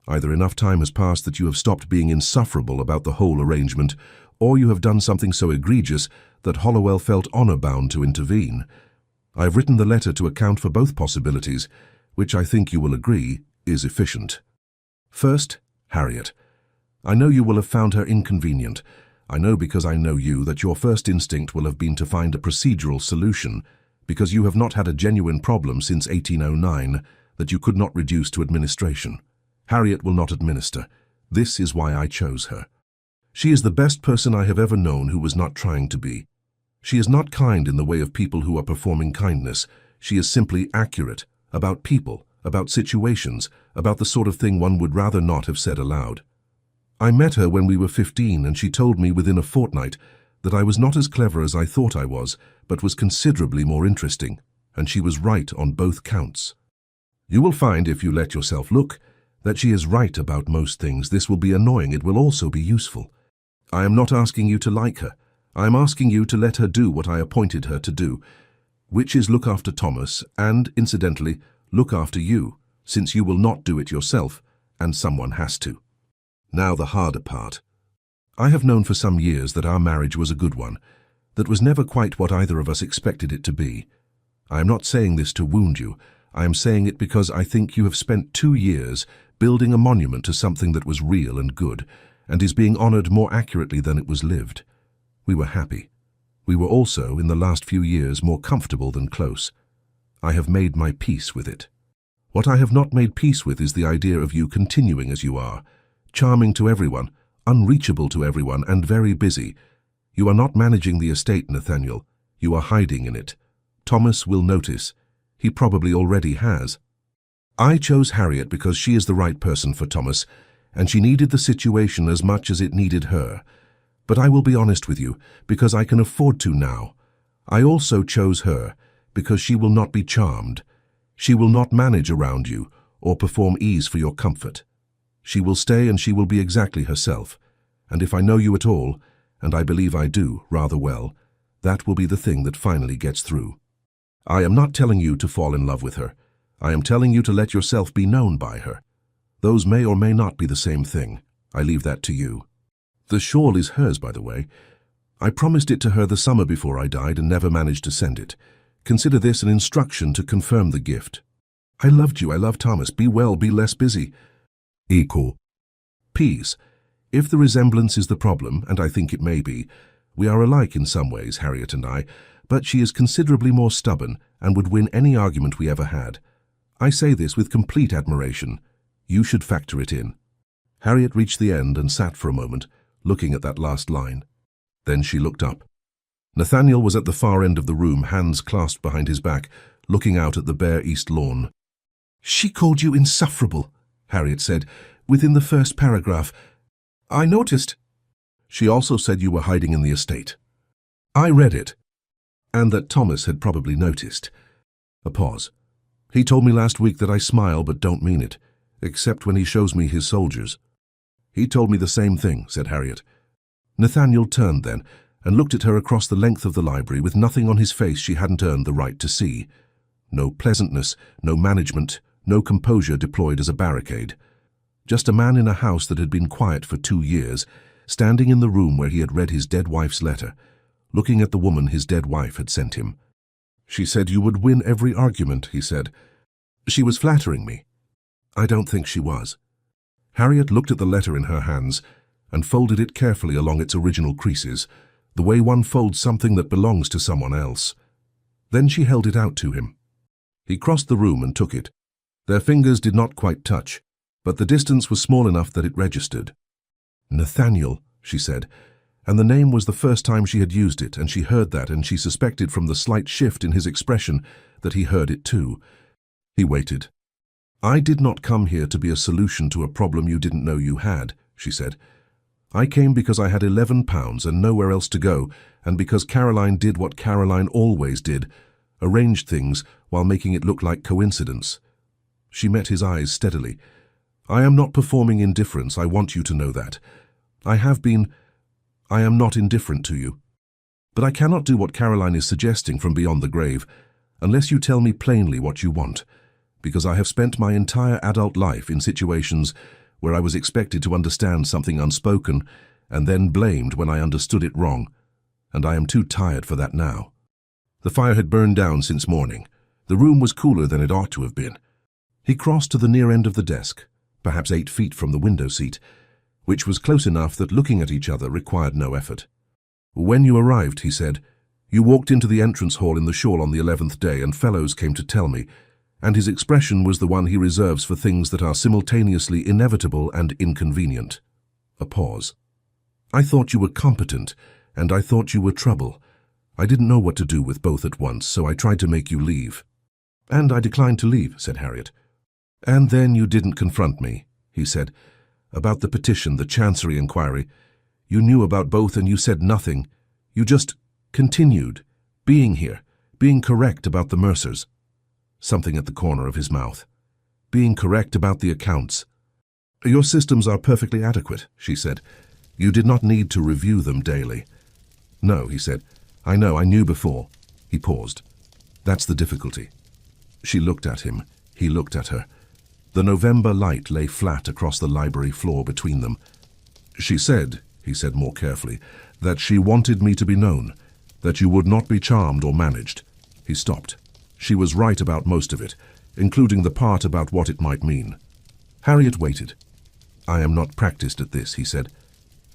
Either enough time has passed that you have stopped being insufferable about the whole arrangement, or you have done something so egregious that Hollowell felt honor-bound to intervene. I have written the letter to account for both possibilities, which I think you will agree is efficient. First, Harriet. I know you will have found her inconvenient. I know because I know you that your first instinct will have been to find a procedural solution, because you have not had a genuine problem since 1809 that you could not reduce to administration. Harriet will not administer. This is why I chose her. She is the best person I have ever known who was not trying to be. She is not kind in the way of people who are performing kindness. She is simply accurate, about people, about situations, about the sort of thing one would rather not have said aloud. I met her when we were 15 and she told me within a fortnight that I was not as clever as I thought I was, but was considerably more interesting, and she was right on both counts. You will find, if you let yourself look, that she is right about most things. This will be annoying. It will also be useful. I am not asking you to like her. I am asking you to let her do what I appointed her to do, which is look after Thomas and, incidentally, look after you, since you will not do it yourself, and someone has to. Now the harder part. I have known for some years that our marriage was a good one, that was never quite what either of us expected it to be. I am not saying this to wound you. I am saying it because I think you have spent 2 years building a monument to something that was real and good, and is being honored more accurately than it was lived. We were happy. We were also, in the last few years, more comfortable than close. I have made my peace with it. What I have not made peace with is the idea of you continuing as you are, charming to everyone, unreachable to everyone, and very busy. You are not managing the estate, Nathaniel. You are hiding in it. Thomas will notice. He probably already has. I chose Harriet because she is the right person for Thomas, and she needed the situation as much as it needed her. But I will be honest with you, because I can afford to now. I also chose her because she will not be charmed. She will not manage around you or perform ease for your comfort. She will stay and she will be exactly herself. And if I know you at all, and I believe I do rather well, that will be the thing that finally gets through. I am not telling you to fall in love with her. I am telling you to let yourself be known by her. Those may or may not be the same thing. I leave that to you. The shawl is hers, by the way. I promised it to her the summer before I died and never managed to send it. Consider this an instruction to confirm the gift. I loved you. I love Thomas. Be well, be less busy. Equal. Peace. If the resemblance is the problem, and I think it may be, we are alike in some ways, Harriet and I, but she is considerably more stubborn and would win any argument we ever had. I say this with complete admiration. You should factor it in. Harriet reached the end and sat for a moment, looking at that last line. Then she looked up. Nathaniel was at the far end of the room, hands clasped behind his back, looking out at the bare east lawn. She called you insufferable, Harriet said, within the first paragraph. I noticed. She also said you were hiding in the estate. I read it, and that Thomas had probably noticed. A pause. He told me last week that I smile but don't mean it, except when he shows me his soldiers. He told me the same thing, said Harriet. Nathaniel turned then, and looked at her across the length of the library with nothing on his face she hadn't earned the right to see. No pleasantness, no management, no composure deployed as a barricade. Just a man in a house that had been quiet for 2 years, standing in the room where he had read his dead wife's letter, looking at the woman his dead wife had sent him. She said you would win every argument, he said. She was flattering me. I don't think she was. Harriet looked at the letter in her hands and folded it carefully along its original creases, the way one folds something that belongs to someone else. Then she held it out to him. He crossed the room and took it. Their fingers did not quite touch, but the distance was small enough that it registered. "Nathaniel," she said, and the name was the first time she had used it, and she heard that, and she suspected from the slight shift in his expression that he heard it too. He waited. "I did not come here to be a solution to a problem you didn't know you had," she said. "I came because I had £11 and nowhere else to go, and because Caroline did what Caroline always did, arranged things while making it look like coincidence." She met his eyes steadily. "I am not performing indifference, I want you to know that. I have been. I am not indifferent to you. But I cannot do what Caroline is suggesting from beyond the grave, unless you tell me plainly what you want, because I have spent my entire adult life in situations where I was expected to understand something unspoken and then blamed when I understood it wrong, and I am too tired for that now." The fire had burned down since morning. The room was cooler than it ought to have been. He crossed to the near end of the desk, perhaps 8 feet from the window seat, which was close enough that looking at each other required no effort. "When you arrived," he said, "you walked into the entrance hall in the shawl on the 11th day, and fellows came to tell me," and his expression was the one he reserves for things that are simultaneously inevitable and inconvenient. A pause. "I thought you were competent, and I thought you were trouble. I didn't know what to do with both at once, so I tried to make you leave." "And I declined to leave," said Harriet. "And then you didn't confront me," he said, "about the petition, the Chancery inquiry. You knew about both and you said nothing. You just continued, being here, being correct about the Mercers." Something at the corner of his mouth. "Being correct about the accounts." "Your systems are perfectly adequate," she said. "You did not need to review them daily." "No," he said. "I know, I knew before." He paused. "That's the difficulty." She looked at him. He looked at her. The November light lay flat across the library floor between them. "She said," he said more carefully, "that she wanted me to be known, that you would not be charmed or managed." He stopped. She was right about most of it, including the part about what it might mean. Harriet waited. "I am not practiced at this," he said.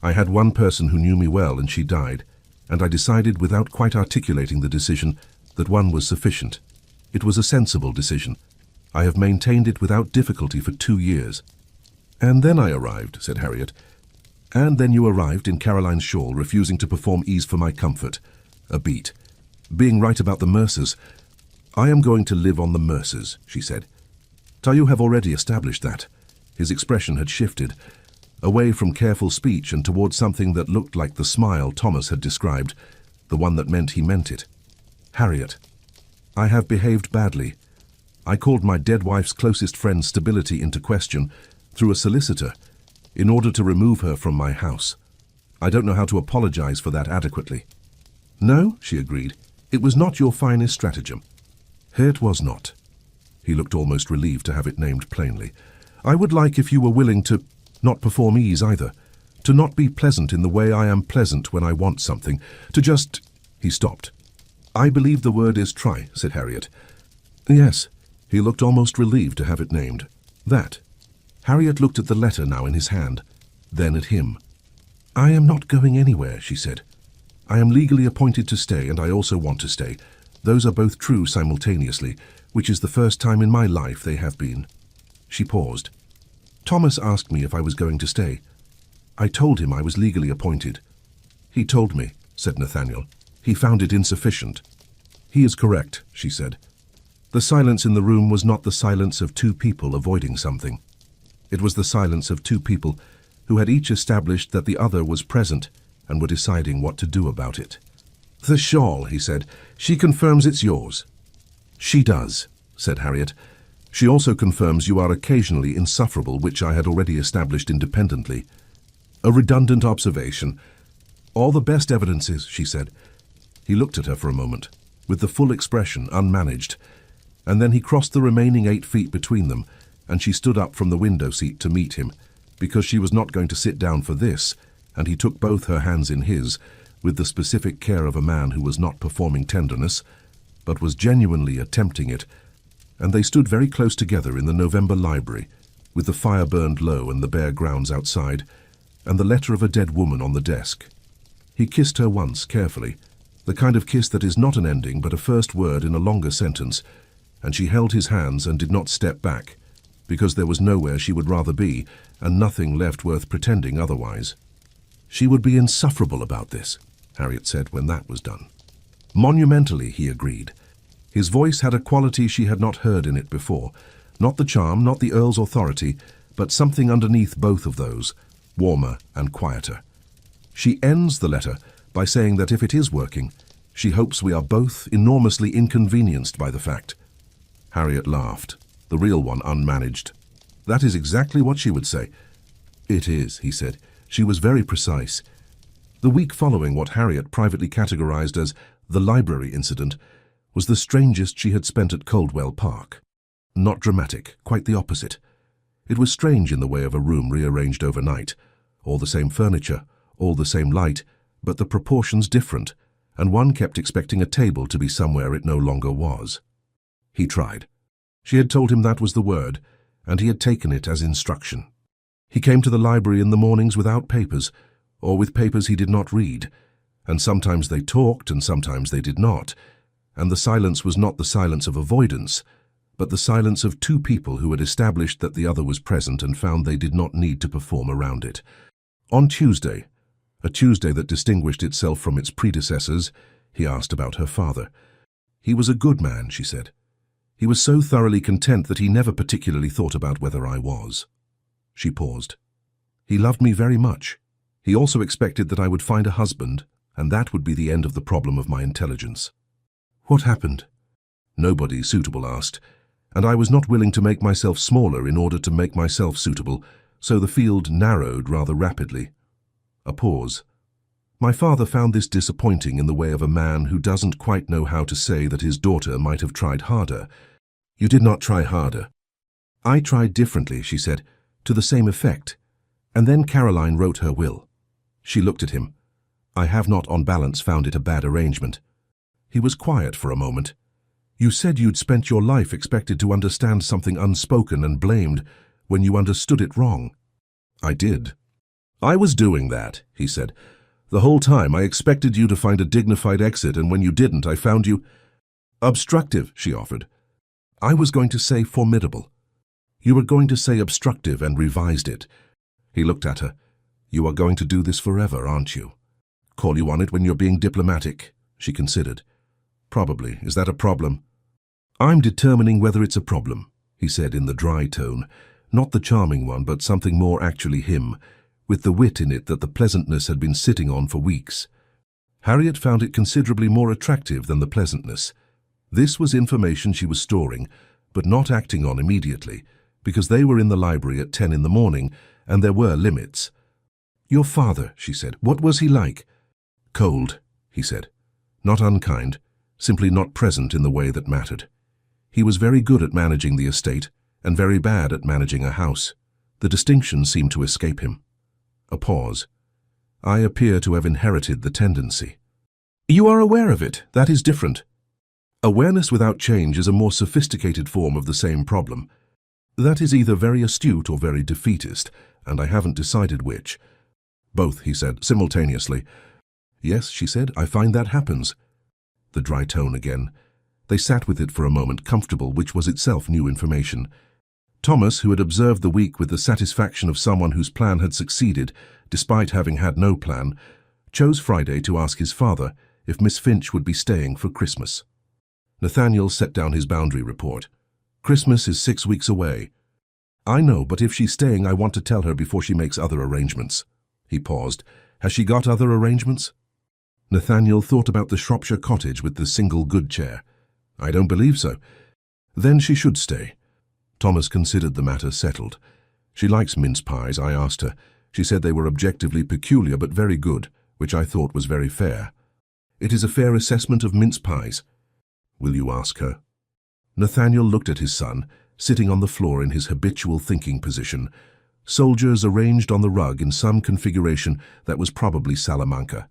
"I had one person who knew me well and she died, and I decided without quite articulating the decision that one was sufficient. It was a sensible decision. I have maintained it without difficulty for 2 years. "And then I arrived," said Harriet. "And then you arrived in Caroline's shawl, refusing to perform ease for my comfort." A beat. "Being right about the Mercers." "I am going to live on the Mercers," she said. "You have already established that." His expression had shifted, away from careful speech and towards something that looked like the smile Thomas had described, the one that meant he meant it. "Harriet, I have behaved badly. I called my dead wife's closest friend's stability into question through a solicitor in order to remove her from my house. I don't know how to apologize for that adequately." "No," she agreed. "It was not your finest stratagem." "It was not." He looked almost relieved to have it named plainly. "I would like if you were willing to not perform ease either, to not be pleasant in the way I am pleasant when I want something, to just—" He stopped. "I believe the word is try," said Harriet. "Yes." He looked almost relieved to have it named. "That." Harriet looked at the letter now in his hand, then at him. "I am not going anywhere," she said. "I am legally appointed to stay, and I also want to stay. Those are both true simultaneously, which is the first time in my life they have been." She paused. "Thomas asked me if I was going to stay. I told him I was legally appointed." "He told me," said Nathaniel. "He found it insufficient." "He is correct," she said. The silence in the room was not the silence of two people avoiding something. It was the silence of two people who had each established that the other was present and were deciding what to do about it. "The shawl," he said. "She confirms it's yours." "She does," said Harriet. "She also confirms you are occasionally insufferable, which I had already established independently." "A redundant observation." "All the best evidences," she said. He looked at her for a moment, with the full expression unmanaged, and then he crossed the remaining 8 feet between them, and she stood up from the window seat to meet him, because she was not going to sit down for this, and he took both her hands in his, with the specific care of a man who was not performing tenderness, but was genuinely attempting it, and they stood very close together in the November library, with the fire burned low and the bare grounds outside, and the letter of a dead woman on the desk. He kissed her once, carefully, the kind of kiss that is not an ending but a first word in a longer sentence, and she held his hands and did not step back, because there was nowhere she would rather be, and nothing left worth pretending otherwise. She would be insufferable about this, Harriet said when that was done. Monumentally, he agreed. His voice had a quality she had not heard in it before, not the charm, not the Earl's authority, but something underneath both of those, warmer and quieter. She ends the letter by saying that if it is working, she hopes we are both enormously inconvenienced by the fact. Harriet laughed, the real one unmanaged. That is exactly what she would say. It is, he said. She was very precise. The week following what Harriet privately categorized as the library incident was the strangest she had spent at Coldwell Park. Not dramatic, quite the opposite. It was strange in the way of a room rearranged overnight. All the same furniture, all the same light, but the proportions different, and one kept expecting a table to be somewhere it no longer was. He tried. She had told him that was the word, and he had taken it as instruction. He came to the library in the mornings without papers, or with papers he did not read, and sometimes they talked and sometimes they did not, and the silence was not the silence of avoidance, but the silence of two people who had established that the other was present and found they did not need to perform around it. On Tuesday, a Tuesday that distinguished itself from its predecessors, he asked about her father. He was a good man, she said. He was so thoroughly content that he never particularly thought about whether I was. She paused. He loved me very much. He also expected that I would find a husband, and that would be the end of the problem of my intelligence. What happened? Nobody suitable asked, and I was not willing to make myself smaller in order to make myself suitable, so the field narrowed rather rapidly. A pause. My father found this disappointing in the way of a man who doesn't quite know how to say that his daughter might have tried harder. You did not try harder. I tried differently, she said, to the same effect. And then Caroline wrote her will. She looked at him. I have not on balance found it a bad arrangement. He was quiet for a moment. You said you'd spent your life expected to understand something unspoken and blamed when you understood it wrong. I did. I was doing that, he said. The whole time I expected you to find a dignified exit, and when you didn't, I found you obstructive, she offered. I was going to say formidable. You were going to say obstructive and revised it. He looked at her. You are going to do this forever, aren't you? Call you on it when you're being diplomatic, she considered. Probably. Is that a problem? I'm determining whether it's a problem, he said in the dry tone. Not the charming one, but something more actually him, with the wit in it that the pleasantness had been sitting on for weeks. Harriet found it considerably more attractive than the pleasantness. This was information she was storing, but not acting on immediately, because they were in the library at 10 in the morning, and there were limits. Your father, she said, what was he like? Cold, he said. Not unkind, simply not present in the way that mattered. He was very good at managing the estate, and very bad at managing a house. The distinction seemed to escape him. A pause. I appear to have inherited the tendency. You are aware of it. That is different. Awareness without change is a more sophisticated form of the same problem. That is either very astute or very defeatist, and I haven't decided which. Both, he said, simultaneously. Yes, she said, I find that happens. The dry tone again. They sat with it for a moment, comfortable, which was itself new information. Thomas, who had observed the week with the satisfaction of someone whose plan had succeeded, despite having had no plan, chose Friday to ask his father if Miss Finch would be staying for Christmas. Nathaniel set down his boundary report. Christmas is 6 weeks away. I know, but if she's staying, I want to tell her before she makes other arrangements. He paused. Has she got other arrangements? Nathaniel thought about the Shropshire cottage with the single good chair. I don't believe so. Then she should stay. Thomas considered the matter settled. She likes mince pies, I asked her. She said they were objectively peculiar but very good, which I thought was very fair. It is a fair assessment of mince pies. Will you ask her? Nathaniel looked at his son, sitting on the floor in his habitual thinking position, soldiers arranged on the rug in some configuration that was probably Salamanca.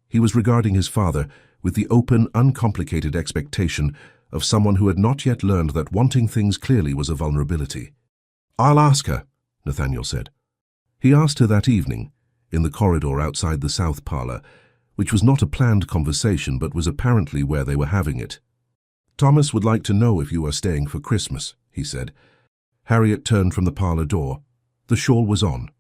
He was regarding his father with the open, uncomplicated expectation of someone who had not yet learned that wanting things clearly was a vulnerability. I'll ask her, Nathaniel said. He asked her that evening, in the corridor outside the south parlour, which was not a planned conversation but was apparently where they were having it. "Thomas would like to know if you are staying for Christmas," he said. Harriet turned from the parlor door. The shawl was on.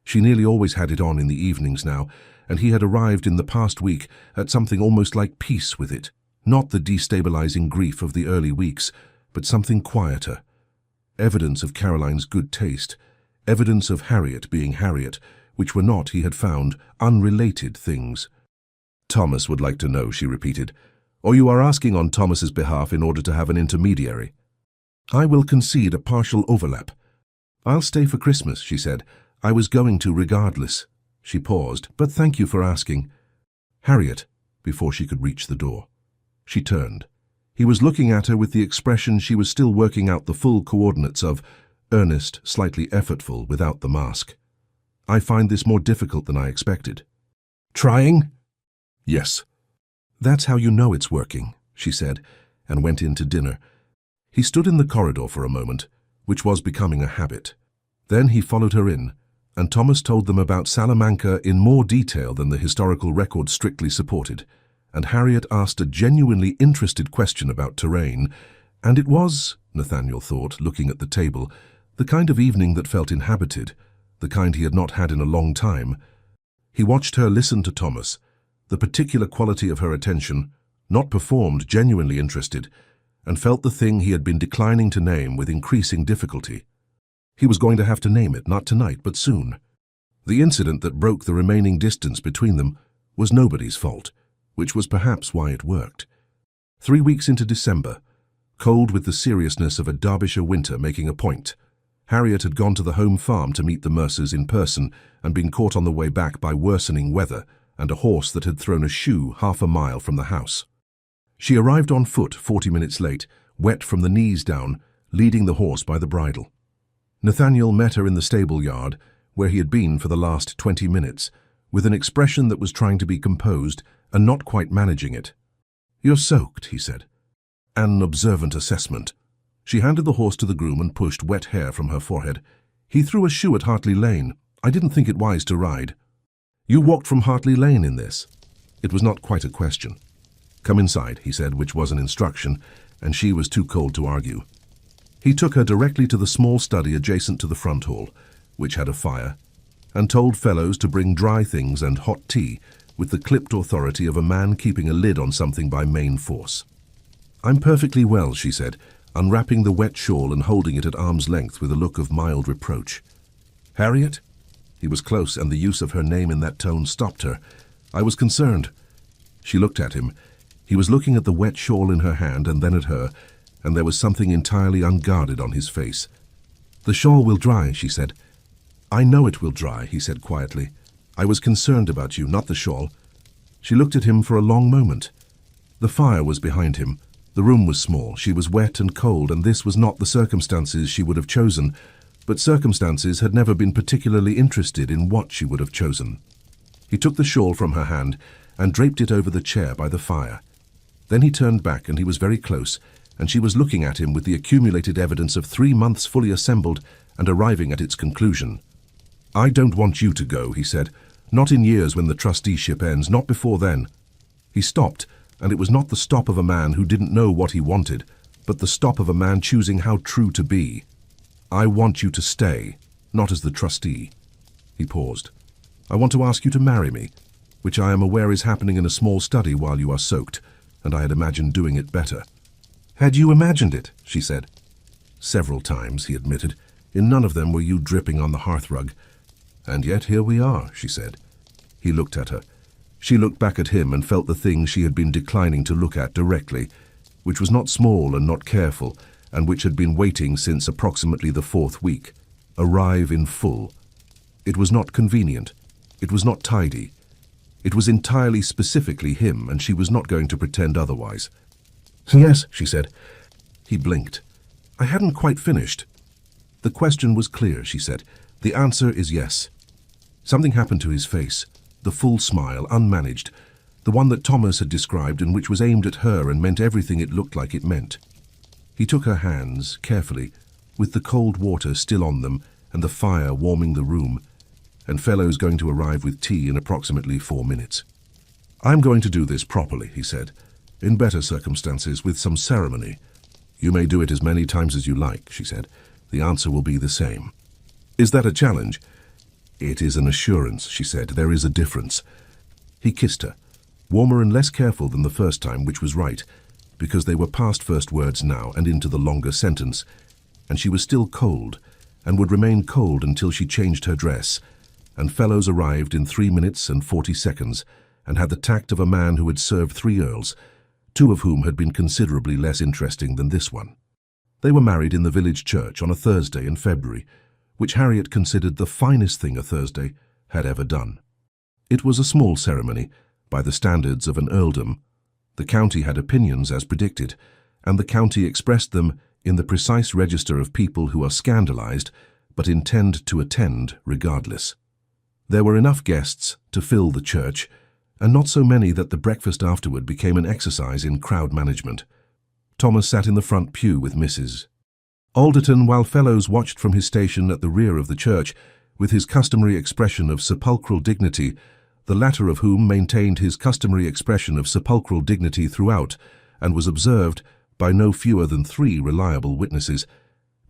She nearly always had it on in the evenings now, and he had arrived in the past week at something almost like peace with it. Not the destabilizing grief of the early weeks, but something quieter. Evidence of Caroline's good taste, evidence of Harriet being Harriet, which were not, he had found, unrelated things. "Thomas would like to know," she repeated. "Or you are asking on Thomas's behalf in order to have an intermediary?" "I will concede a partial overlap. I'll stay for Christmas," she said. "I was going to regardless." She paused, "But thank you for asking." "Harriet," before she could reach the door. She turned. He was looking at her with the expression she was still working out the full coordinates of, earnest, slightly effortful, without the mask. "I find this more difficult than I expected." "Trying?" "Yes." "That's how you know it's working," she said, and went in to dinner. He stood in the corridor for a moment, which was becoming a habit. Then he followed her in, and Thomas told them about Salamanca in more detail than the historical record strictly supported, and Harriet asked a genuinely interested question about terrain, and it was, Nathaniel thought, looking at the table, the kind of evening that felt inhabited, the kind he had not had in a long time. He watched her listen to Thomas, the particular quality of her attention, not performed, genuinely interested, and felt the thing he had been declining to name with increasing difficulty. He was going to have to name it, not tonight, but soon. The incident that broke the remaining distance between them was nobody's fault, which was perhaps why it worked. 3 weeks into December, cold with the seriousness of a Derbyshire winter making a point, Harriet had gone to the home farm to meet the Mercers in person and been caught on the way back by worsening weather and a horse that had thrown a shoe half a mile from the house. She arrived on foot 40 minutes late, wet from the knees down, leading the horse by the bridle. Nathaniel met her in the stable yard, where he had been for the last 20 minutes, with an expression that was trying to be composed and not quite managing it. "You're soaked," he said. "An observant assessment." She handed the horse to the groom and pushed wet hair from her forehead. "He threw a shoe at Hartley Lane. I didn't think it wise to ride." "You walked from Hartley Lane in this?" It was not quite a question. "Come inside," he said, which was an instruction, and she was too cold to argue. He took her directly to the small study adjacent to the front hall, which had a fire, and told fellows to bring dry things and hot tea with the clipped authority of a man keeping a lid on something by main force. "I'm perfectly well," she said, unwrapping the wet shawl and holding it at arm's length with a look of mild reproach. "Harriet?" He was close, and the use of her name in that tone stopped her. "I was concerned." She looked at him. He was looking at the wet shawl in her hand and then at her, and there was something entirely unguarded on his face. "The shawl will dry," she said. "I know it will dry," he said quietly. "I was concerned about you, not the shawl." She looked at him for a long moment. The fire was behind him. The room was small. She was wet and cold, and this was not the circumstances she would have chosen, but circumstances had never been particularly interested in what she would have chosen. He took the shawl from her hand and draped it over the chair by the fire. Then he turned back, and he was very close, and she was looking at him with the accumulated evidence of 3 months fully assembled and arriving at its conclusion. "I don't want you to go," he said. "Not in years when the trusteeship ends, not before then." He stopped, and it was not the stop of a man who didn't know what he wanted, but the stop of a man choosing how true to be. "I want you to stay, not as the trustee." He paused. "I want to ask you to marry me, which I am aware is happening in a small study while you are soaked, and I had imagined doing it better." "Had you imagined it?" she said. "Several times," he admitted. "In none of them were you dripping on the hearthrug." "And yet here we are," she said. He looked at her. She looked back at him and felt the thing she had been declining to look at directly, which was not small and not careful, and which had been waiting since approximately the 4th week, arrive in full. It was not convenient. It was not tidy. It was entirely specifically him, and she was not going to pretend otherwise. "Yes," she said. He blinked. "I hadn't quite finished." "The question was clear," she said. "The answer is yes." Something happened to his face, the full smile, unmanaged, the one that Thomas had described and which was aimed at her and meant everything it looked like it meant. He took her hands, carefully, with the cold water still on them and the fire warming the room, and fellows going to arrive with tea in approximately 4 minutes. "I'm going to do this properly," he said. "In better circumstances, with some ceremony." "You may do it as many times as you like," she said. "The answer will be the same." "Is that a challenge?" "It is an assurance," she said. "There is a difference." He kissed her, warmer and less careful than the first time, which was right, because they were past first words now and into the longer sentence, and she was still cold, and would remain cold until she changed her dress, and Fellows arrived in 3 minutes and 40 seconds, and had the tact of a man who had served 3 earls, 2 of whom had been considerably less interesting than this one. They were married in the village church on a Thursday in February, which Harriet considered the finest thing a Thursday had ever done. It was a small ceremony, by the standards of an earldom. The county had opinions as predicted, and the county expressed them in the precise register of people who are scandalized but intend to attend regardless. There were enough guests to fill the church, and not so many that the breakfast afterward became an exercise in crowd management. Thomas sat in the front pew with Mrs. Alderton, while Fellows watched from his station at the rear of the church with his customary expression of sepulchral dignity, the latter of whom maintained his customary expression of sepulchral dignity throughout, and was observed, by no fewer than 3 reliable witnesses,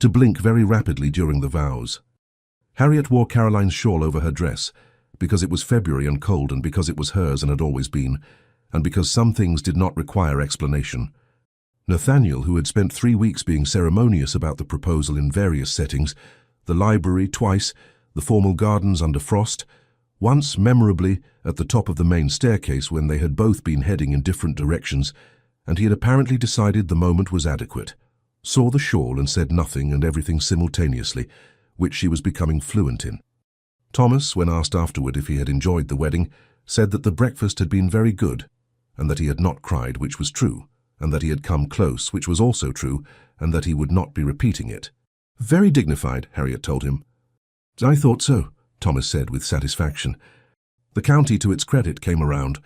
to blink very rapidly during the vows. Harriet wore Caroline's shawl over her dress, because it was February and cold, and because it was hers and had always been, and because some things did not require explanation. Nathaniel, who had spent 3 weeks being ceremonious about the proposal in various settings, the library twice, the formal gardens under frost, once memorably at the top of the main staircase when they had both been heading in different directions, and he had apparently decided the moment was adequate, saw the shawl and said nothing and everything simultaneously, which she was becoming fluent in. Thomas, when asked afterward if he had enjoyed the wedding, said that the breakfast had been very good, and that he had not cried, which was true, and that he had come close, which was also true, and that he would not be repeating it. "Very dignified," Harriet told him. "I thought so," Thomas said with satisfaction. The county, to its credit, came around.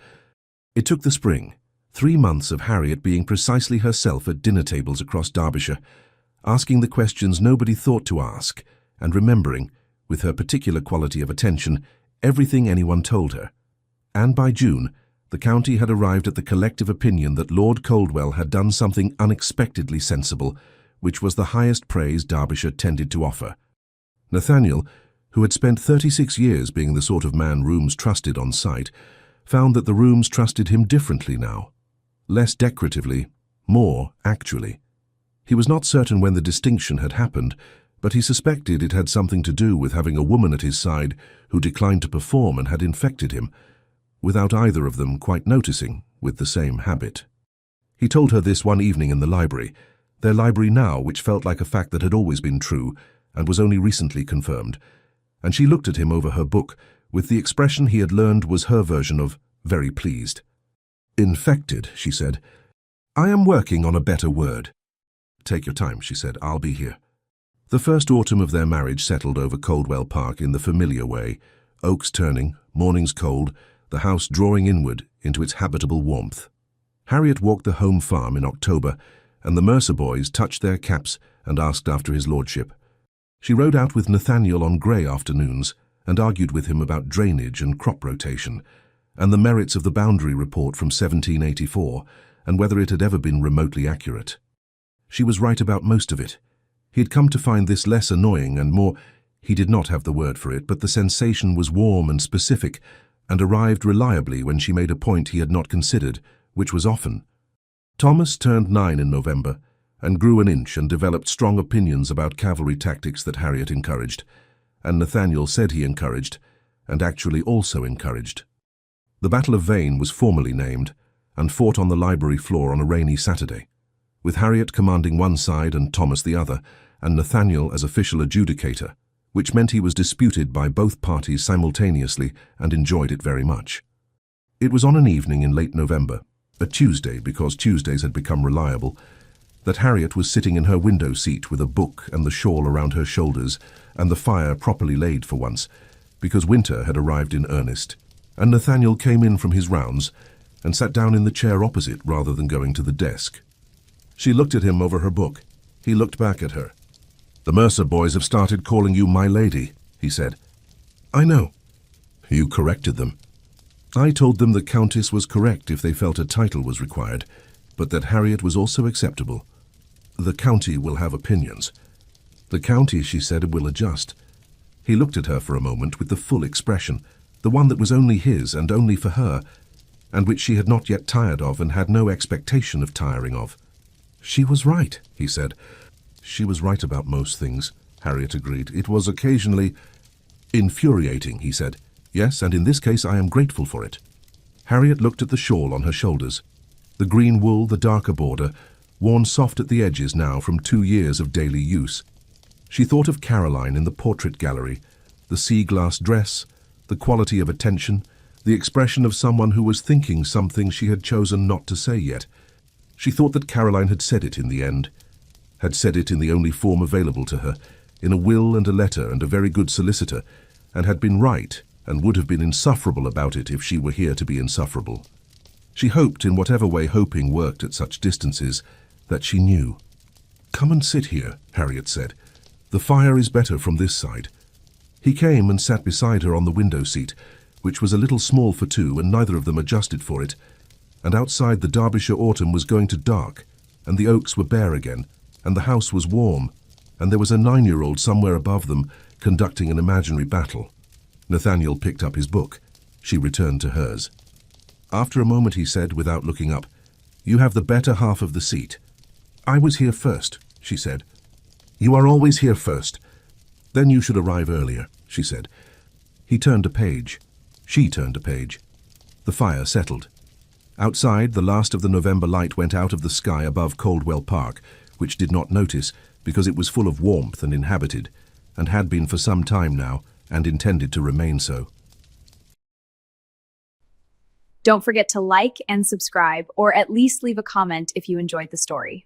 It took the spring, 3 months of Harriet being precisely herself at dinner tables across Derbyshire, asking the questions nobody thought to ask, and remembering, with her particular quality of attention, everything anyone told her. And by June, the county had arrived at the collective opinion that Lord Coldwell had done something unexpectedly sensible, which was the highest praise Derbyshire tended to offer. Nathaniel, who had spent 36 years being the sort of man rooms trusted on sight, found that the rooms trusted him differently now. Less decoratively, more actually. He was not certain when the distinction had happened, but he suspected it had something to do with having a woman at his side who declined to perform and had infected him, without either of them quite noticing, with the same habit. He told her this one evening in the library, their library now, which felt like a fact that had always been true and was only recently confirmed, and she looked at him over her book with the expression he had learned was her version of very pleased. "Infected," she said. "I am working on a better word." "Take your time," she said. "I'll be here." The first autumn of their marriage settled over Coldwell Park in the familiar way, oaks turning, mornings cold, the house drawing inward into its habitable warmth. Harriet walked the home farm in October, and the Mercer boys touched their caps and asked after his lordship. She rode out with Nathaniel on grey afternoons and argued with him about drainage and crop rotation, and the merits of the boundary report from 1784, and whether it had ever been remotely accurate. She was right about most of it. He had come to find this less annoying and more, he did not have the word for it, but the sensation was warm and specific, and arrived reliably when she made a point he had not considered, which was often. Thomas turned 9 in November, and grew an inch and developed strong opinions about cavalry tactics that Harriet encouraged, and Nathaniel said he encouraged, and actually also encouraged. The Battle of Vane was formally named, and fought on the library floor on a rainy Saturday, with Harriet commanding one side and Thomas the other, and Nathaniel as official adjudicator, which meant he was disputed by both parties simultaneously and enjoyed it very much. It was on an evening in late November, a Tuesday because Tuesdays had become reliable, that Harriet was sitting in her window seat with a book and the shawl around her shoulders and the fire properly laid for once, because winter had arrived in earnest, and Nathaniel came in from his rounds and sat down in the chair opposite rather than going to the desk. She looked at him over her book. He looked back at her. "The Mercer boys have started calling you my lady," he said. "I know." "You corrected them." I told them the Countess was correct if they felt a title was required, but that Harriet was also acceptable. The county will have opinions. The county, she said, will adjust. He looked at her for a moment with the full expression, the one that was only his and only for her, and which she had not yet tired of and had no expectation of tiring of. She was right, he said. She was right about most things, Harriet agreed. It was occasionally infuriating, he said. Yes, and in this case I am grateful for it. Harriet looked at the shawl on her shoulders. The green wool, the darker border, worn soft at the edges now from 2 years of daily use. She thought of Caroline in the portrait gallery, the sea-glass dress, the quality of attention, the expression of someone who was thinking something she had chosen not to say yet. She thought that Caroline had said it in the end, had said it in the only form available to her, in a will and a letter and a very good solicitor, and had been right and would have been insufferable about it if she were here to be insufferable. She hoped, in whatever way hoping worked at such distances, that she knew. "Come and sit here," Harriet said. "The fire is better from this side." He came and sat beside her on the window seat, which was a little small for two, and neither of them adjusted for it. And outside the Derbyshire autumn was going to dark, and the oaks were bare again, and the house was warm, and there was a 9-year-old somewhere above them conducting an imaginary battle. Nathaniel picked up his book. She returned to hers. After a moment he said, without looking up, "You have the better half of the seat." "I was here first," she said. "You are always here first." "Then you should arrive earlier," she said. He turned a page. She turned a page. The fire settled. Outside, the last of the November light went out of the sky above Coldwell Park, which did not notice because it was full of warmth and inhabited, and had been for some time now, and intended to remain so. Don't forget to like and subscribe, or at least leave a comment if you enjoyed the story.